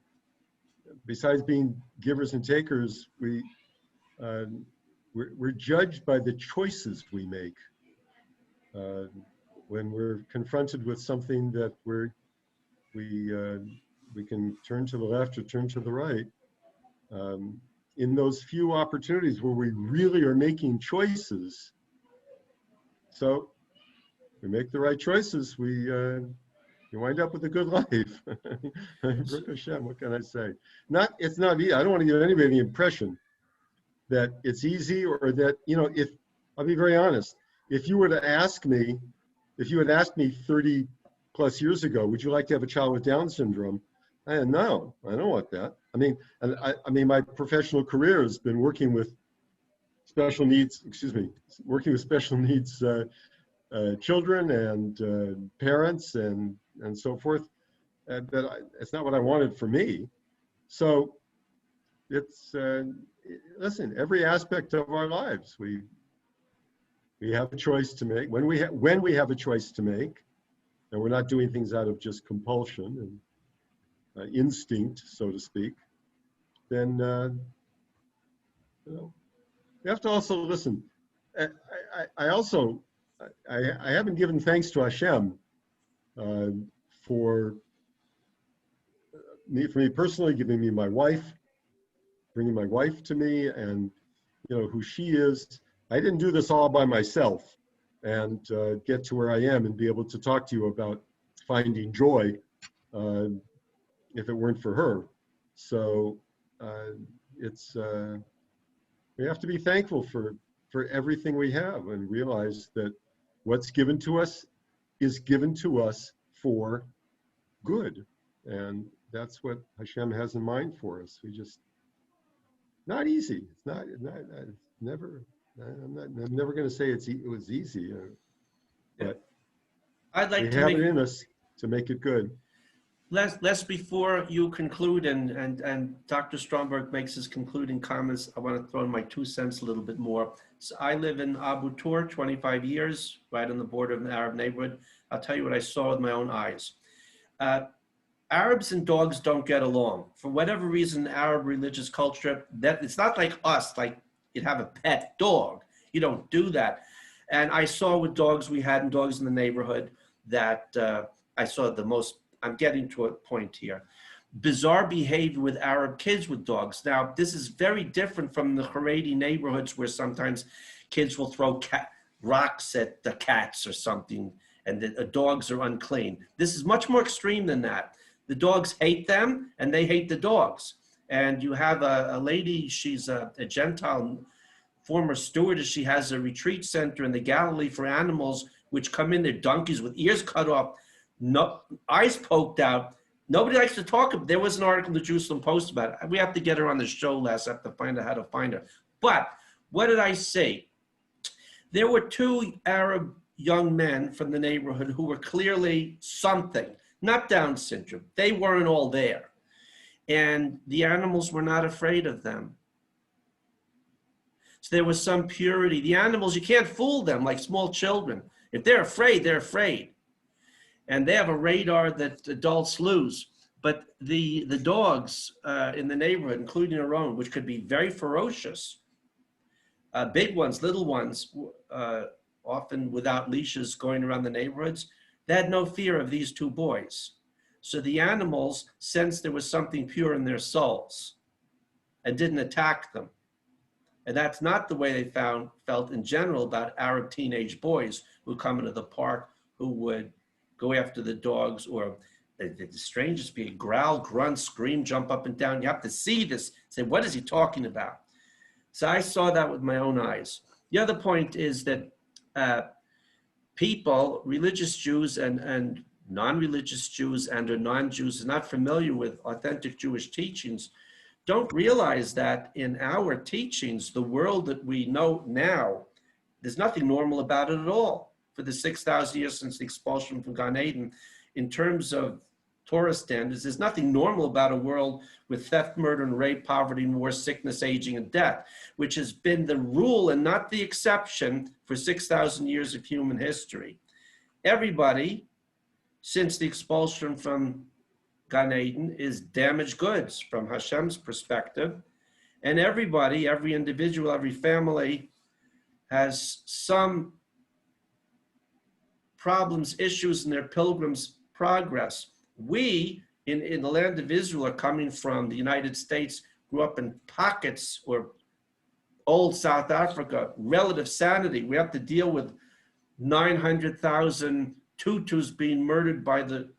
S3: besides being givers and takers, we're judged by the choices we make. When we're confronted with something that we can turn to the left or turn to the right, in those few opportunities where we really are making choices. So we make the right choices, you wind up with a good life. Baruch Hashem, what can I say? It's not easy. I don't want to give anybody the impression that it's easy, or that, if, I'll be very honest, if you had asked me 30 plus years ago, would you like to have a child with Down syndrome? No, I don't want that. I mean, my professional career has been working with special needs, children and parents and so forth. It's not what I wanted for me. So it's, listen, every aspect of our lives, we have a choice to make. When we have a choice to make, and we're not doing things out of just compulsion and instinct, so to speak, then we have to also listen. I haven't given thanks to Hashem for me personally, giving me my wife, bringing my wife to me, and who she is. I didn't do this all by myself, and get to where I am and be able to talk to you about finding joy if it weren't for her. So we have to be thankful for everything we have, and realize that what's given to us is given to us for good. And that's what Hashem has in mind for us. Not easy. I'm never going to say it was easy, but
S1: I'd like
S3: we
S1: to
S3: have it in us to make it good.
S1: Les, before you conclude and Dr. Stromberg makes his concluding comments, I want to throw in my 2 cents a little bit more. So I live in Abu Tur, 25 years, right on the border of an Arab neighborhood. I'll tell you what I saw with my own eyes. Arabs and dogs don't get along. For whatever reason, Arab religious culture, that it's not like us, like you'd have a pet dog. You don't do that. And I saw with dogs we had and dogs in the neighborhood that I saw the most, I'm getting to a point here, bizarre behavior with Arab kids with dogs. Now, this is very different from the Haredi neighborhoods where sometimes kids will throw rocks at the cats or something, and the dogs are unclean. This is much more extreme than that. The dogs hate them, and they hate the dogs. And you have a lady, she's a Gentile former stewardess. She has a retreat center in the Galilee for animals, which come in, they're donkeys with ears cut off, no, eyes poked out. Nobody likes to talk about it. There was an article in the Jerusalem Post about it. We have to get her on the show, Les. I have to find out how to find her. But what did I say? There were two Arab young men from the neighborhood who were clearly something, not Down syndrome. They weren't all there. And the animals were not afraid of them. So there was some purity. The animals, you can't fool them like small children. If they're afraid, they're afraid. And they have a radar that adults lose. But the dogs in the neighborhood, including our own, which could be very ferocious, big ones, little ones, often without leashes going around the neighborhoods, they had no fear of these two boys. So the animals sensed there was something pure in their souls and didn't attack them. And that's not the way they felt in general about Arab teenage boys who come into the park who would go after the dogs, or the strangest being growl, grunt, scream, jump up and down. You have to see this, say, what is he talking about? So I saw that with my own eyes. The other point is that people, religious Jews and non-religious Jews and or non-Jews, are not familiar with authentic Jewish teachings, don't realize that in our teachings, the world that we know now, there's nothing normal about it at all. For the 6,000 years since the expulsion from Gan Eden, in terms of Torah standards, there's nothing normal about a world with theft, murder, and rape, poverty, and war, sickness, aging, and death, which has been the rule and not the exception for 6,000 years of human history. Everybody, since the expulsion from Gan Eden, is damaged goods from Hashem's perspective. And everybody, every individual, every family has some problems, issues in their pilgrim's progress. We, in the land of Israel, are coming from the United States, grew up in pockets or old South Africa, relative sanity. We have to deal with 900,000 Tutus being murdered by the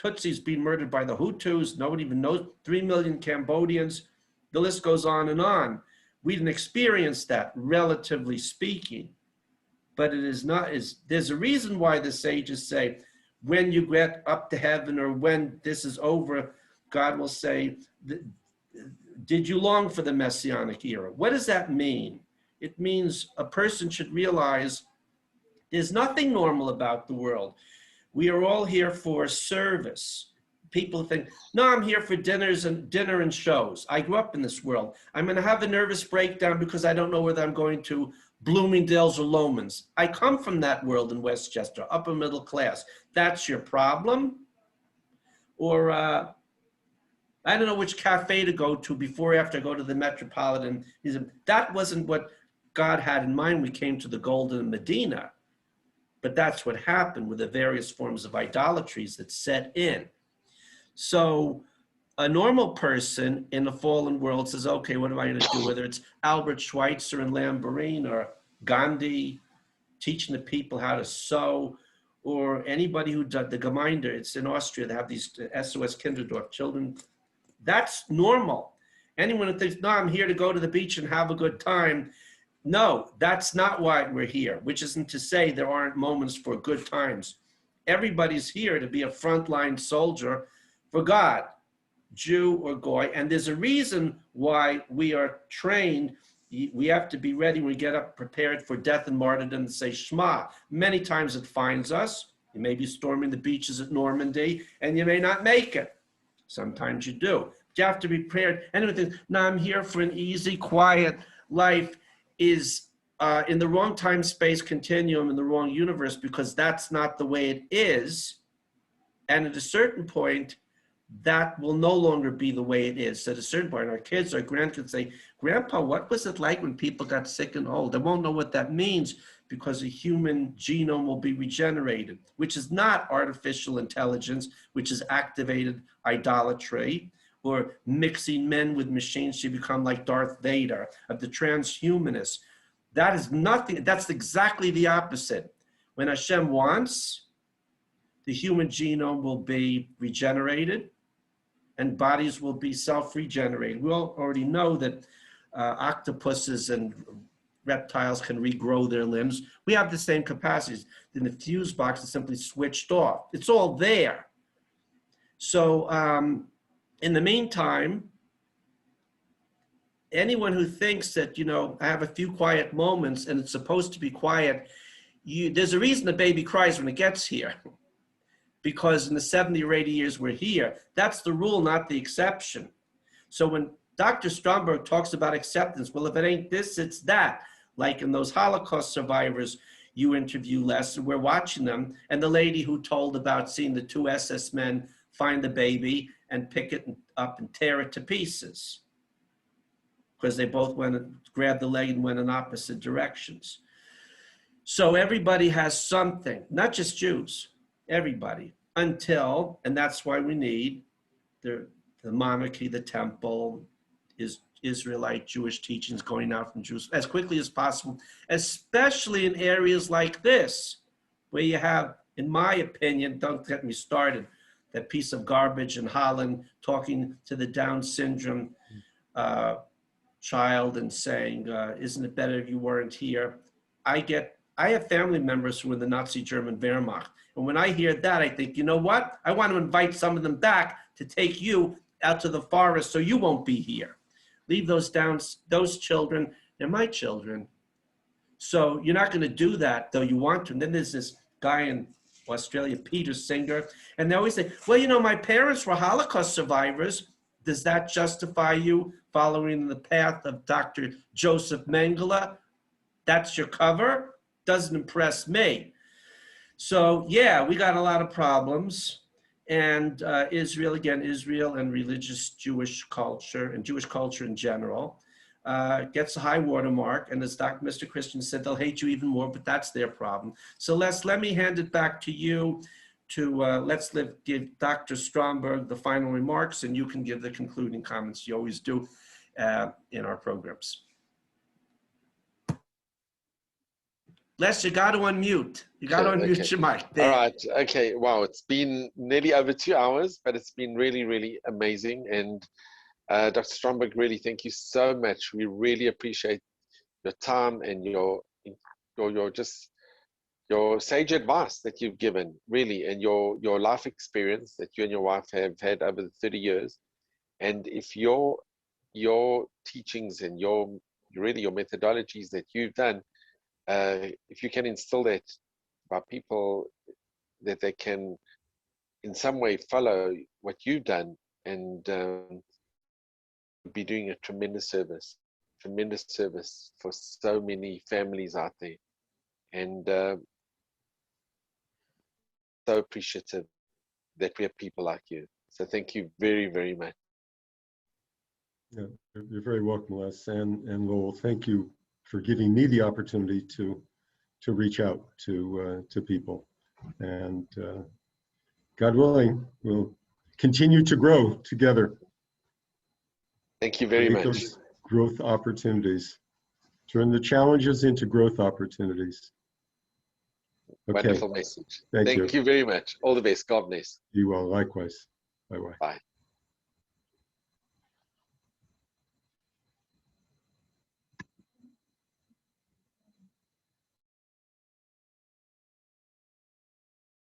S1: Tutsis being murdered by the Hutus. Nobody even knows. 3 million Cambodians. The list goes on and on. We didn't experience that, relatively speaking. But it is not, there's a reason why the sages say, when you get up to heaven or when this is over, God will say, did you long for the Messianic era? What does that mean? It means a person should realize there's nothing normal about the world. We are all here for service. People think, no, I'm here for dinner and shows. I grew up in this world. I'm going to have a nervous breakdown because I don't know whether I'm going to Bloomingdale's or Loman's. I come from that world in Westchester, upper middle class. That's your problem? Or I don't know which cafe to go to before or after I go to the Metropolitan. That wasn't what God had in mind when we came to the Golden Medina. But that's what happened with the various forms of idolatries that set in. So a normal person in the fallen world says, okay, what am I going to do? Whether it's Albert Schweitzer in Lamborghini or Gandhi teaching the people how to sew, or anybody who does the Gemeinde, it's in Austria, they have these SOS Kinderdorf children. That's normal. Anyone who thinks, no, I'm here to go to the beach and have a good time. No, that's not why we're here, which isn't to say there aren't moments for good times. Everybody's here to be a frontline soldier for God, Jew or Goy, and there's a reason why we are trained. We have to be ready when we get up prepared for death and martyrdom to say Shema. Many times it finds us. You may be storming the beaches at Normandy and you may not make it. Sometimes you do. But you have to be prepared. Anyone thinks, no, I'm here for an easy, quiet life, is in the wrong time-space continuum, in the wrong universe, because that's not the way it is. And at a certain point, that will no longer be the way it is. At a certain point, our kids, our grandkids say, Grandpa, what was it like when people got sick and old? They won't know what that means because a human genome will be regenerated, which is not artificial intelligence, which is activated idolatry, or mixing men with machines to become like Darth Vader, of the transhumanists. That is nothing. That's exactly the opposite. When Hashem wants, the human genome will be regenerated and bodies will be self-regenerated. We all already know that octopuses and reptiles can regrow their limbs. We have the same capacities. Then the fuse box is simply switched off. It's all there. So in the meantime, anyone who thinks that, you know, I have a few quiet moments and it's supposed to be quiet, there's a reason the baby cries when it gets here. Because in the 70 or 80 years we're here, that's the rule, not the exception. So when Dr. Stromberg talks about acceptance, well, if it ain't this, it's that. Like in those Holocaust survivors you interview, Les, we're watching them, and the lady who told about seeing the 2 SS men find the baby and pick it up and tear it to pieces. Because they both went and grabbed the leg and went in opposite directions. So everybody has something, not just Jews. Everybody, until, and that's why we need the monarchy, the temple, is Israelite Jewish teachings going out from Jews as quickly as possible, especially in areas like this, where you have, in my opinion, don't get me started, that piece of garbage in Holland talking to the Down syndrome child and saying, isn't it better if you weren't here? I have family members who were in the Nazi German Wehrmacht. And when I hear that, I think, you know what? I want to invite some of them back to take you out to the forest so you won't be here. Leave those children, they're my children. So you're not going to do that, though you want to. And then there's this guy in Australia, Peter Singer, and they always say, well, you know, my parents were Holocaust survivors. Does that justify you following the path of Dr. Joseph Mengele? That's your cover? Doesn't impress me. So yeah, we got a lot of problems. And Israel and religious Jewish culture and Jewish culture in general gets a high watermark. And as Mr. Christian said, they'll hate you even more, but that's their problem. So let me hand it back to you to give Dr. Stromberg the final remarks, and you can give the concluding comments you always do in our programs. Les, you got to unmute. You got to unmute your mic. There.
S2: All right. Okay. Wow. It's been nearly over 2 hours, but it's been really, really amazing. And Dr. Stromberg, really, thank you so much. We really appreciate your time and your sage advice that you've given, really, and your life experience that you and your wife have had over the 30 years. And if your teachings and your methodologies that you've done, if you can instill that by people, that they can in some way follow what you've done, and be doing a tremendous service for so many families out there. And so appreciative that we have people like you. So thank you very, very much.
S3: Yeah, you're very welcome, Les, and Lowell. Thank you for giving me the opportunity to reach out to people, and God willing, we'll continue to grow together.
S2: Thank you very much.
S3: Those growth opportunities, turn the challenges into growth opportunities. Okay.
S2: Wonderful message.
S3: Thank you.
S2: Thank you very much. All the best. God bless.
S3: You will. Likewise. Bye-bye.
S2: Bye.